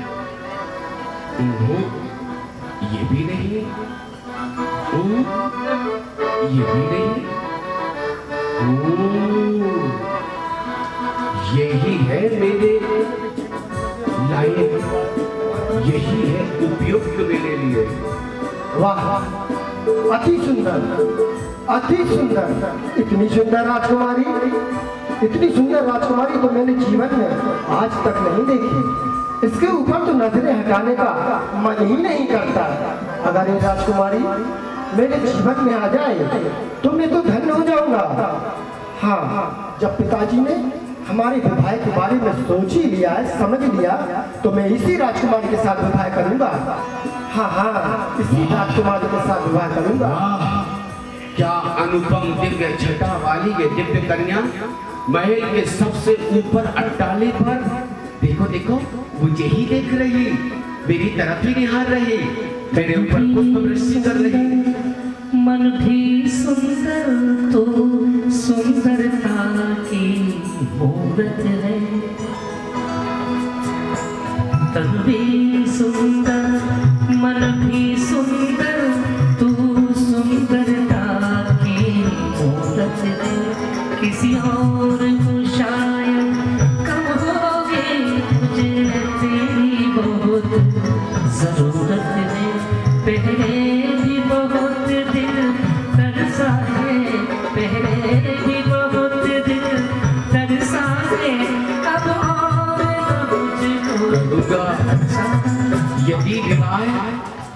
S8: ये भी नहीं, ये भी नहीं, यही है मेरे लायक, यही है उपयुक्त मेरे लिए।
S9: वाह, अति सुंदर, अति सुंदर। इतनी सुंदर राजकुमारी, इतनी सुंदर राजकुमारी तो मैंने जीवन में आज तक नहीं देखी। इसके ऊपर तो नजरें हटाने का मन ही नहीं करता। अगर ये राजकुमारी मेरे जीवन में आ जाए तो मैं तो धन्य हो जाऊंगा। हाँ, जब पिताजी ने हमारे विवाह के बारे में सोच ही लिया है, समझ लिया, तो मैं इसी राजकुमारी के साथ विवाह करूंगा। हाँ हाँ, इसी राजकुमारी के साथ विवाह करूंगा।
S8: क्या अनुपम दिव्य छटा वाली ये दिव्य कन्या महल के सबसे ऊपर अट्टाले पर, देखो देखो मुझे ही देख रही, मेरी तरफ ही निहार रही, मेरे ऊपर पुष्प वृष्टि कर रही।
S7: मन भी सुंदर तो सुंदरता की मूरत है, तन भी सुंदर, मन भी सुंदर, तू सुंदरता की मूरत है। किसी और को शायद कम होगी, मुझे तेरी बहुत जरूरत है। पहले भी बहुत दिल तरसा है, पहले भी बहुत दिल तरसा है, अब और मुझको
S8: यदि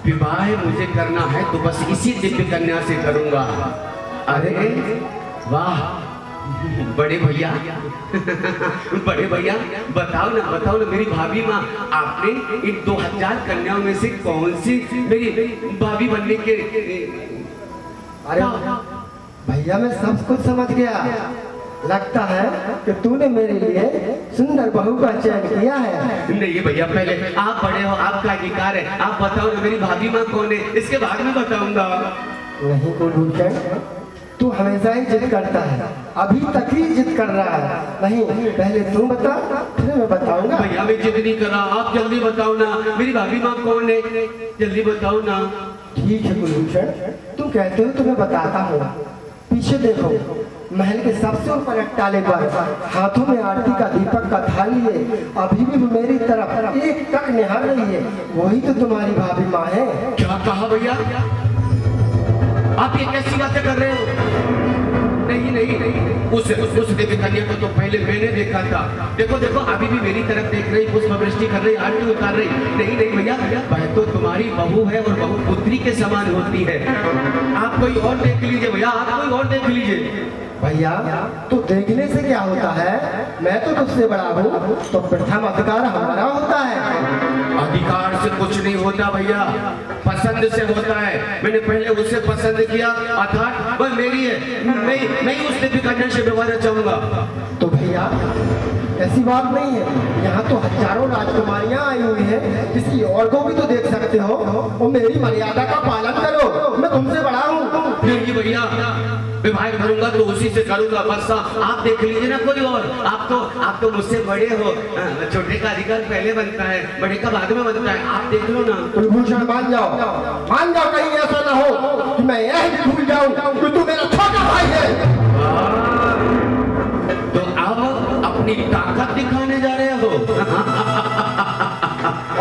S8: विवाह मुझे करना है तो बस इसी दिव्य कन्या से करूंगा। अरे वाह बड़े भैया बड़े भैया बताओ ना मेरी भाभी माँ, आपने इन 2000 कन्याओं में से कौन सी मेरी भाभी बनने के?
S9: अरे भैया मैं सब कुछ समझ गया। लगता है कि तूने मेरे लिए सुंदर बहू का चयन किया है।
S8: नहीं भैया, पहले आप बड़े हो, आपका अधिकार है। आप बताओ ना मेरी भाभी माँ कौन है, इसके बाद में बताऊंगा।
S9: नहीं कुलभूषण, तू हमेशा ही जिद करता है, अभी तक ही जिद कर रहा है। नहीं पहले तू बता, फिर मैं बताऊंगा।
S8: भैया मैं जिद नहीं कर रहा, आप जल्दी बताओ ना मेरी भाभी माँ कौन है, जल्दी बताओ ना।
S9: ठीक है कुलभूषण, तुम कहते हो तो मैं बताता हूँ। पीछे देखो, महल के सबसे ऊपर अट्टाले पर हाथों में आरती का दीपक का थाल लिए अभी भी मेरी तरफ एक टक निहार रही है, वही तो तुम्हारी भाभी माँ है।
S8: क्या कहा भैया? आप ये कैसी बातें कर रहे हो? नहीं, उस देवी कन्या को तो पहले मैंने देखा था। देखो अभी भी मेरी तरफ देख रही, पुष्पवृष्टि कर रही, आरती उतार रही। नहीं भैया, वह तो तुम्हारी बहू है और बहू पुत्री के समान होती है। आप कोई और देख लीजिए भैया, आप कोई और देख लीजिए।
S9: भैया तो देखने से क्या होता है, मैं तो तुझसे बड़ा हूँ, तो प्रथम अधिकार हमारा होता है।
S8: अधिकार से कुछ नहीं होता भैया, पसंद से होता है। मैंने पहले उसे पसंद किया, अर्थात वह मेरी है। मैं उस दिव्य कन्या से व्यवहार चाहूंगा।
S9: तो भैया ऐसी बात नहीं है, यहाँ तो हजारों राजकुमारियाँ आई हुई हैं, किसी और को भी तो देख सकते हो। और मेरी मर्यादा का पालन करो, मैं तुमसे बड़ा हूँ।
S8: नहीं भैया, विवाह करूंगा तो उसी से करूंगा, बस आप देख लीजिए ना कोई और। आप तो मुझसे बड़े हो, छोटे का अधिकार पहले बनता है, बड़े का बाद में बनता है। आप देख लो ना।
S9: कुलभूषण मान जाओ, कहीं ऐसा ना हो कि मैं यह भूल जाऊं कि तू मेरा छोटा भाई है।
S8: तो अब अपनी ताकत दिखाने जा रहे हो?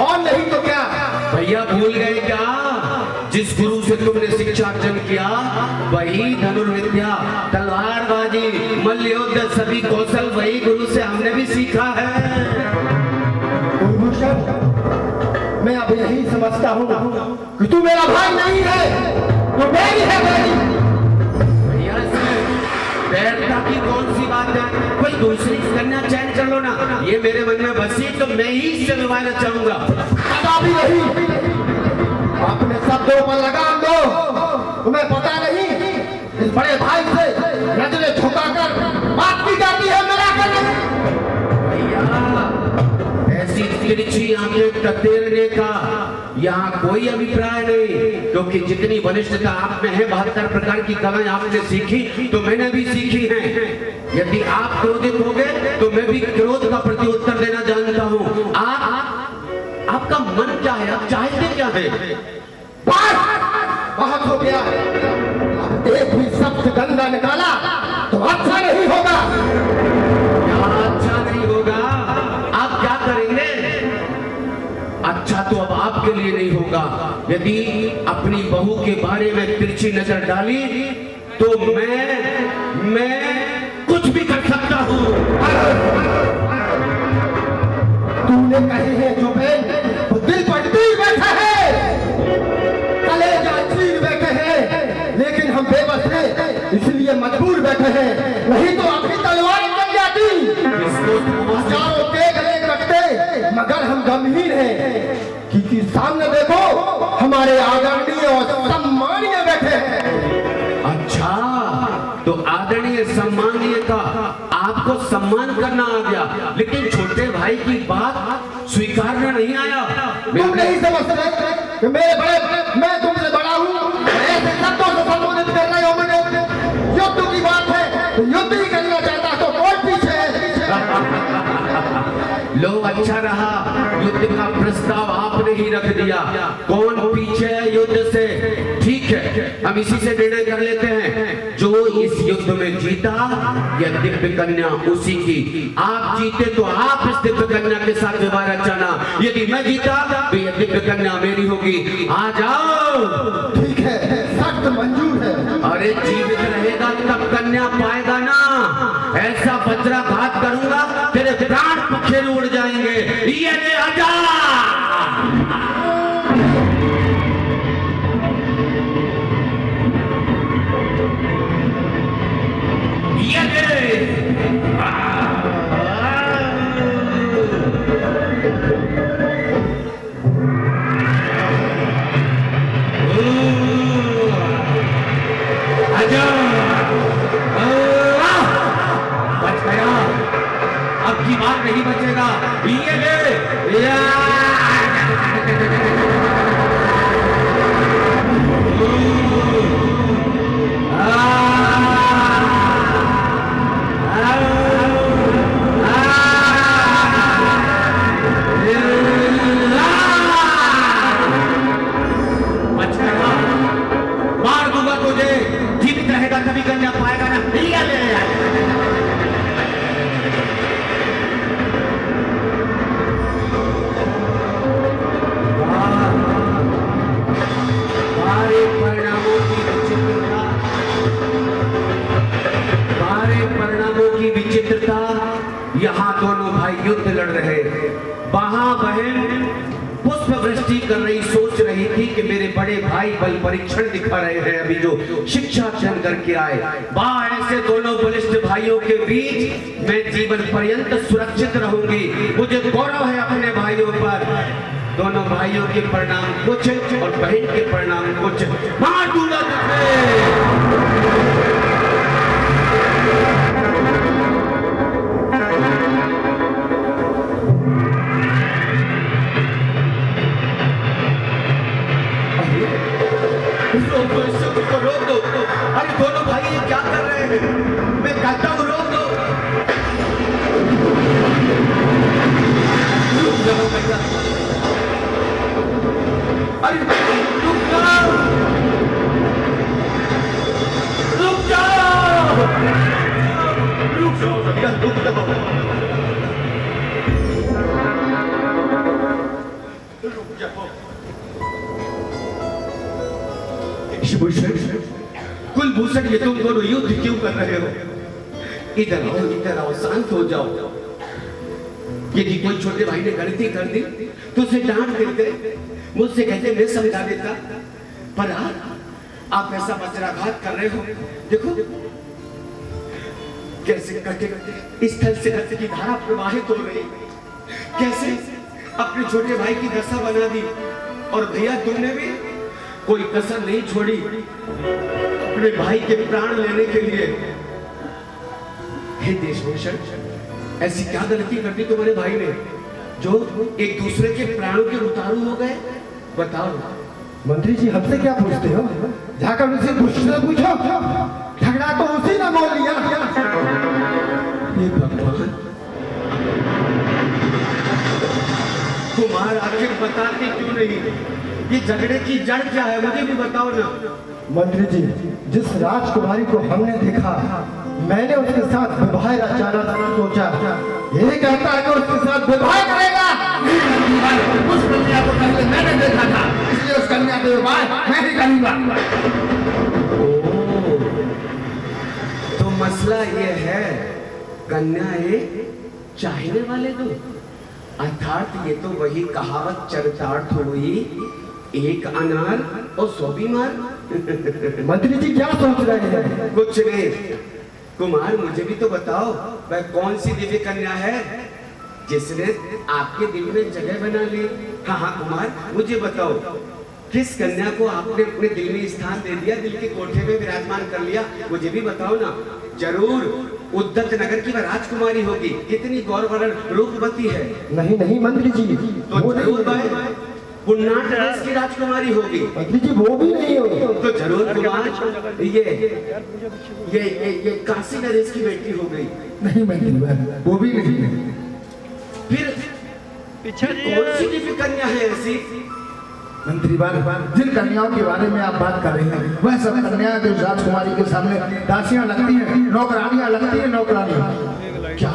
S9: और नहीं तो क्या
S8: भैया, भूल गए क्या? जिस गुरु से तुमने शिक्षा अर्जन किया वही धनुर्विद्या, तलवारबाजी, मल्लयुद्ध, सभी कौशल वही गुरु से हमने भी सीखा है।
S9: कुलभूषण, मैं अब यही समझता हूँ कि तू मेरा भाई नहीं है, तू मेरी है मेरी।
S8: भैया बैठता की कौन सी बात है? कोई दूसरी कन्या चयन कर लो ना। ये मेरे मन में बसी तो मैं ही इससे विवाह चाहूंगा।
S9: कदापि नहीं, अपने शब्दों पर लगाम दो। तुम्हें पता नहीं, इस बड़े भाई से नजरें झुकाकर बात की जाती है, मेरा करना।
S8: भैया ऐसी तिरछी आंखें टटेरने का यहाँ कोई अभिप्राय नहीं, क्योंकि जितनी वरिष्ठता आप में है, 72 प्रकार की कलाएं आपने सीखी तो मैंने भी सीखी हैं। यदि आप क्रोधित हो गए तो मैं भी क्रोध का प्रत्युत्तर देना जानता हूँ। आपका मन क्या है, आप चाहते क्या है?
S9: बहुत हो गया, एक भी शब्द गंदा निकाला तो अच्छा नहीं होगा।
S8: क्या अच्छा नहीं होगा? आप क्या करेंगे? अच्छा तो अब आपके लिए नहीं होगा। यदि अपनी बहू के बारे में तिरछी नजर डाली तो मैं कुछ भी कर सकता हूँ।
S9: तूने कहे हैं जो बहन, वो दिल पर तीर बैठा है, कलेजा चीर बैठे हैं, लेकिन हम बेबस हैं, इसलिए मजबूर बैठे हैं। नहीं तो अपनी तलवार चल जाती। हजारों के गले कटते, मगर हम गंभीर हैं, क्योंकि सामने देखो हमारे आदरणीय और सम्मानीय बैठे हैं।
S8: अच्छा, तो आदरणीय सम्मानीय का आपको सम्मान करना आ गया, लेकिन छोटे भाई की बात स्वीकारना नहीं आया।
S9: तुम नहीं समझ रहे कि मैं तुमसे बड़ा हूँ, ऐसे शब्दों से संबोधित कर रहे हो मुझे। युद्ध की बात है तो युद्ध ही करना चाहता तो कौन पीछे है?
S8: लो अच्छा रहा, युद्ध का प्रस्ताव आपने ही रख दिया। कौन पीछे है युद्ध से? ठीक है, हम इसी से निर्णय कर लेते हैं। जो इस युद्ध में जीता यह दिव्य कन्या उसी की। आप जीते तो आप इस दिव्य कन्या के साथ विवाह रचाना, यदि मैं जीता तो यह दिव्य कन्या मेरी होगी। आ जाओ।
S9: ठीक है, शर्त मंजूर है।
S8: अरे जीवित रहेगा तब कन्या पाएगा ना। ऐसा वज्राघात करूंगा तेरे प्राण पखेरु उड़ जाएंगे। ये ले आजा। मार दूंगा तुझे, जीवित रहेगा तभी कन्या पाएगा ना। लिया ले परिणामों की विचित्रता। यहाँ दोनों भाई युद्ध लड़ रहे, वहां बहन पुष्प वृष्टि कर रही, सोच रही थी कि मेरे बड़े भाई बल परीक्षण दिखा रहे हैं, अभी जो शिक्षा अध्ययन करके आए। वहां ऐसे दोनों बलिष्ठ भाइयों के बीच मैं जीवन पर्यंत सुरक्षित रहूंगी। मुझे गौरव है अपने भाइयों पर। दोनों भाइयों के परिणाम कुछ और बहन के परिणाम कुछ। मार दूंगा तुझे। रोक दो। अरे दोनों भाई ये क्या कर रहे हैं? मैं कहता हूँ रोक दो। रुक जाओ भैया। अरे रुक जाओ, रुक जाओ, रुक जाओ भैया, रुक जाओ, रुक जाओ। कुलभूषण, ये तुम दोनों युद्ध क्यों कर रहे हो? इधर आओ, शांत हो जाओ। यदि कोई छोटे भाई ने गलती कर दी तो उसे डांट देते, मुझसे कहते मैं समझा देता। पर आप ऐसा वज्राघात कर रहे हो। देखो कैसे कटे स्थल से रक्त की धारा प्रवाहित हो रही, कैसे अपने छोटे भाई की दशा बना दी। और भैया तुमने भी कोई कसर नहीं छोड़ी अपने भाई के प्राण लेने के लिए। हे देशभूषण, ऐसी क्या गलती कर दी तुम्हारे भाई ने जो एक दूसरे के प्राणों के उतारू हो गए? बताओ।
S9: मंत्री जी हमसे क्या पूछते हो? जाकर उनसे पूछो। झगड़ा तो उसी ने बोल लिया।
S8: ये भगवान, कुमार आखिर बताते क्यों नहीं? ये झगड़े की जड़ क्या है, मुझे भी बताओ ना।
S9: मंत्री जी, जिस राजकुमारी को हमने देखा, मैंने उसके साथ विवाह रचाना सोचा। यही कहता है कि उसके साथ विवाह करेगा।
S3: उस कन्या को पहले मैंने देखा था, इसलिए उस कन्या के विवाह मैं ही करूंगा।
S8: तो मसला ये है, कन्या ये चाहने वाले दो, अर्थात ये तो वही कहावत चरितार्थ हुई, एक अनार और 100 बीमार।
S9: मंत्री जी क्या सोच रहे हैं?
S8: कुछ नहीं। कुमार मुझे भी तो बताओ, वह कौन सी दिव्य कन्या है जिसने आपके दिल में जगह बना ली? हाँ कुमार मुझे बताओ, किस कन्या को आपने अपने दिल में स्थान दे दिया, दिल के कोठे में विराजमान कर लिया? मुझे भी बताओ ना। जरूर उद्दत नगर की वह राजकुमारी होगी, कितनी गौरवर्ण रूपवती है।
S9: नहीं मंत्री जी,
S8: तो जरूर पुन्नाट देश की राजकुमारी होगी।
S9: मंत्री जी वो भी नहीं होगी।
S8: तो जरूर कुमार ये काशी नरेश की बेटी हो गई।
S3: नहीं मंत्री वो भी नहीं।
S8: फिर कौन सी दिव्य कन्या है ऐसी?
S3: मंत्री जिन कन्याओं के बारे में आप बात कर रहे हैं, वह सब कन्याएं जो राजकुमारी के सामने दासियां लगती हैं, नौकरानियां लगती हैं, नौकरानियां।
S8: क्या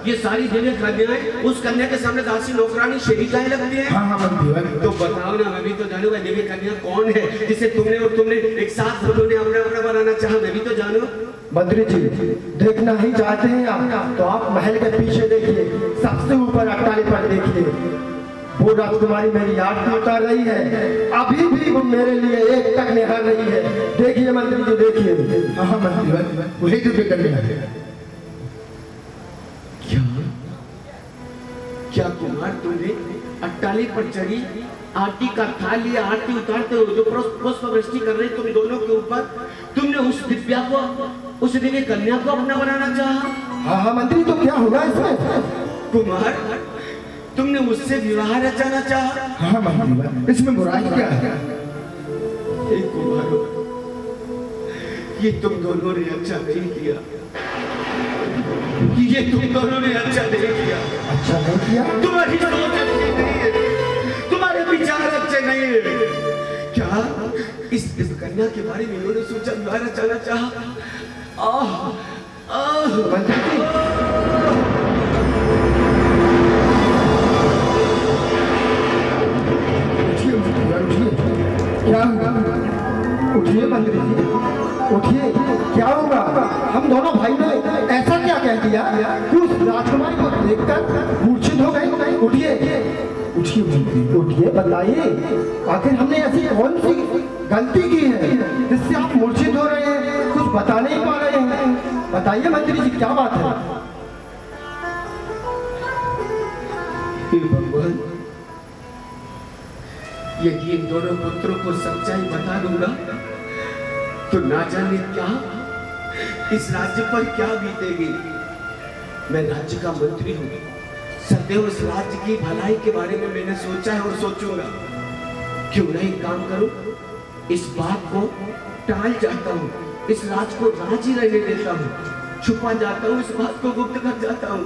S8: ये सारी दिव्य कन्याएं उस कन्या के सामने दासी नौकरानी सेविकाएं लगती हैं?
S3: हाँ मंत्री।
S8: तो बताओ ना, मैं भी तो जानूं वह दिव्य कन्या कौन है जिसे तुमने एक साथ उन्होंने अपना बनाना चाहा, मैं भी तो जानूं।
S9: मंत्री जी देखना ही चाहते हैं आप, तो आप महल के पीछे देखिए, सबसे ऊपर अट्टाली पर देखिए, वो राजकुमारी मेरी आरती उतार रही है। अभी भी वो मेरे लिए एक तक निहार रही है। देखिए मंत्री जी देखिए।
S3: हाँ मंत्री वही दिव्य कन्या है।
S8: क्या कुमार तुमने अट्टाली पर चढ़ी आरती का थाल लिया, आरती उतारते हो, जो पुष्प वृष्टि कर रही तुम दोनों के ऊपर, तुमने उस दिव्या को, उस दिव्य कन्या को अपना बनाना चाहा?
S9: हाँ मंत्री तो क्या होगा इसमें?
S8: कुमार तुमने मुझसे विवाह रचाना चाहा।
S3: हाँ मंत्री, इसमें बुराई क्या है?
S8: एक कुमारो, ये तुम दोनों ने अच्छा नहीं किया, ये तुम दोनों ने अच्छा नहीं किया।
S9: अच्छा नहीं किया?
S8: तुम्हारी सोच अच्छी नहीं है, तुम्हारे विचार अच्छे नहीं है। क्या इस कन्या के बारे में इन्होंने सोचा विवाह रचाना चाहा?
S9: मंत्री जी,
S3: क्या हुआ?
S9: उठिए मंत्री जी, उठिए। क्या होगा? हम दोनों भाई ने ऐसा क्या कह दिया कि उस राजकुमारी को देखकर मूर्छित हो गए? उठिए,
S3: उठिए मंत्री,
S9: उठिए, बताइए आखिर हमने ऐसी कौन सी गलती की है जिससे आप मूर्छित हो रहे हैं, कुछ बता नहीं पा रहे हैं? बताइए मंत्री जी, क्या बात है?
S8: हे भगवान, यदि इन दोनों पुत्रों को सच्चाई बता दूंगा तो ना जाने क्या इस राज्य पर क्या बीतेगी। मैं राज्य का मंत्री हूँ, सदैव इस राज्य की भलाई के बारे में मैंने सोचा है और सोचूंगा। क्यों नहीं काम करूं, इस बात को टाल जाता हूँ, इस राज को राज ही रहने देता हूँ, छुपा जाता हूँ, इस बात को गुप्त कर जाता हूँ।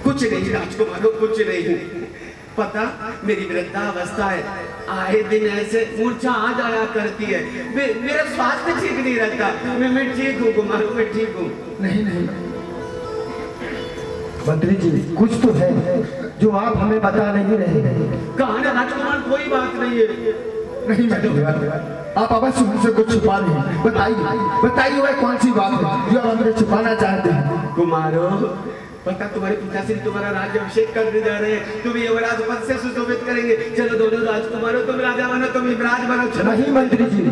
S8: कुछ नहीं राजकुमारों, कुछ नहीं। पता मेरी वृद्धावस्था है, आए दिन ऐसे मूर्छा आ जाया करती है, मेरा स्वास्थ्य ठीक नहीं रहता। मैं ठीक हूँ कुमारों, मैं ठीक हूँ।
S3: नहीं नहीं
S9: मंत्री जी, कुछ तो है जो आप हमें बता नहीं रहे।
S8: कहा ना राजकुमार, कोई बात नहीं है।
S3: नहीं मंत्री, आप अवश्य मुझसे कुछ छुपा रहे हैं। बताइए बताइए, वह कौन सी बात है जो आप हमसे छुपाना चाहते हैं?
S8: कुमारो, पता तुम्हारे पिताश्री तुम्हारा राज्य अभिषेक करने जा रहे हैं, तुम युवराज पद से सुशोभित करेंगे। चलो दोनों राजकुमारों, तुम राजा बनो, तुम युवराज बनो। चलो।
S9: नहीं मंत्री जी,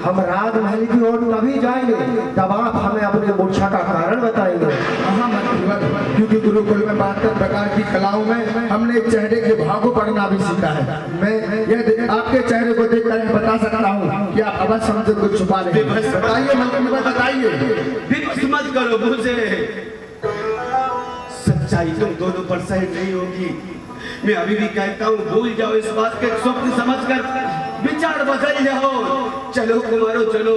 S9: हम राजमहल की ओर तभी जाएंगे तब आप हमें अपने मूर्छा का कारण बताएंगे।
S3: हाँ मंत्री, क्योंकि गुरुकुल में 72 प्रकार की कलाओं में हमने चेहरे के भाव को पढ़ना भी सीखा है। मैं यह आपके चेहरे को देखकर बता सकता हूँ कि आप अवश्य हमसे कुछ छुपा रहे हैं। बताइए मंत्री, बताइए।
S8: विवश मत करो मुझे, सच्चाई तुम दोनों पर सही नहीं होगी। मैं अभी भी कहता हूँ, भूल जाओ इस बात के स्वप्न समझकर, विचार बदल जाओ। चलो कुमारो चलो।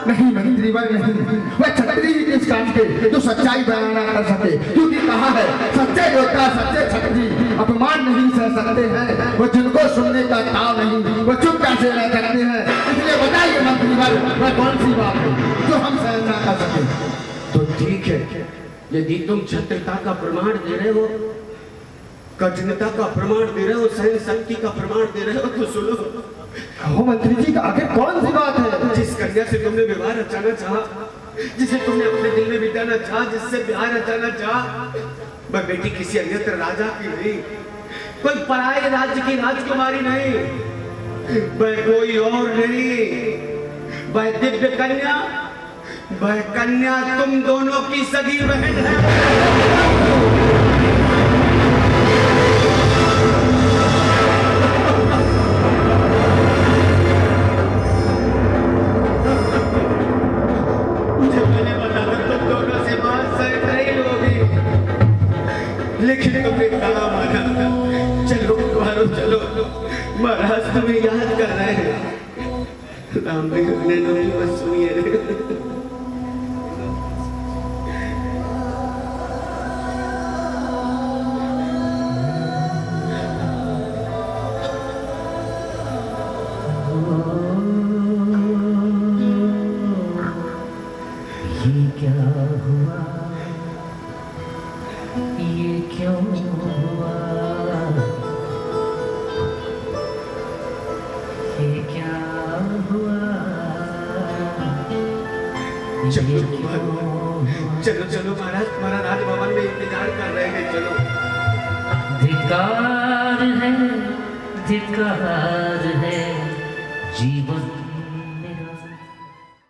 S3: नहीं मंत्री, वह नहीं, वह छत्री ही किस काम के जो सच्चाई बयान ना कर सके। क्योंकि कहा है, सच्चे योद्धा सच्चे छत्री अपमान नहीं सह सकते हैं, वो जिनको सुनने का ताव नहीं, वो चुप कैसे रह सकते हैं। इसलिए बताइए मंत्री, वह कौन सी बात है जो हम सहन ना कर सके?
S8: तो ठीक है, यदि तुम छत्रता का प्रमाण दे रहे हो, कठिनता का प्रमाण दे रहे हो, सहन शक्ति का प्रमाण दे रहे हो, तो सुनो।
S9: कहो मंत्री जी, आखिर कौन सी बात है?
S8: जिस कन्या से तुमने विवाह रचाना चाहा, जिसे तुमने अपने दिल में बिताना चाहा, जिससे प्यार रचाना चाहा, वह बेटी किसी अन्यत्र राजा की नहीं, कोई पराये राज्य की राजकुमारी नहीं, वह कोई और नहीं, वह दिव्य कन्या, वह कन्या तुम दोनों की सगी बहन है। लेकिन तुमने कहा माना। चलो कुमारो चलो, महाराज तुम्हें याद कर रहे हैं। राम ने बस सुनिए।
S7: ये क्या हुआ, ये क्यों हुआ, ये क्या हुआ,
S8: चलो चलो चलो महाराज, तुम्हारा राजभवन में इंतजार कर रहे हैं। चलो।
S7: धिक्कार है, धिक्कार है, जीवन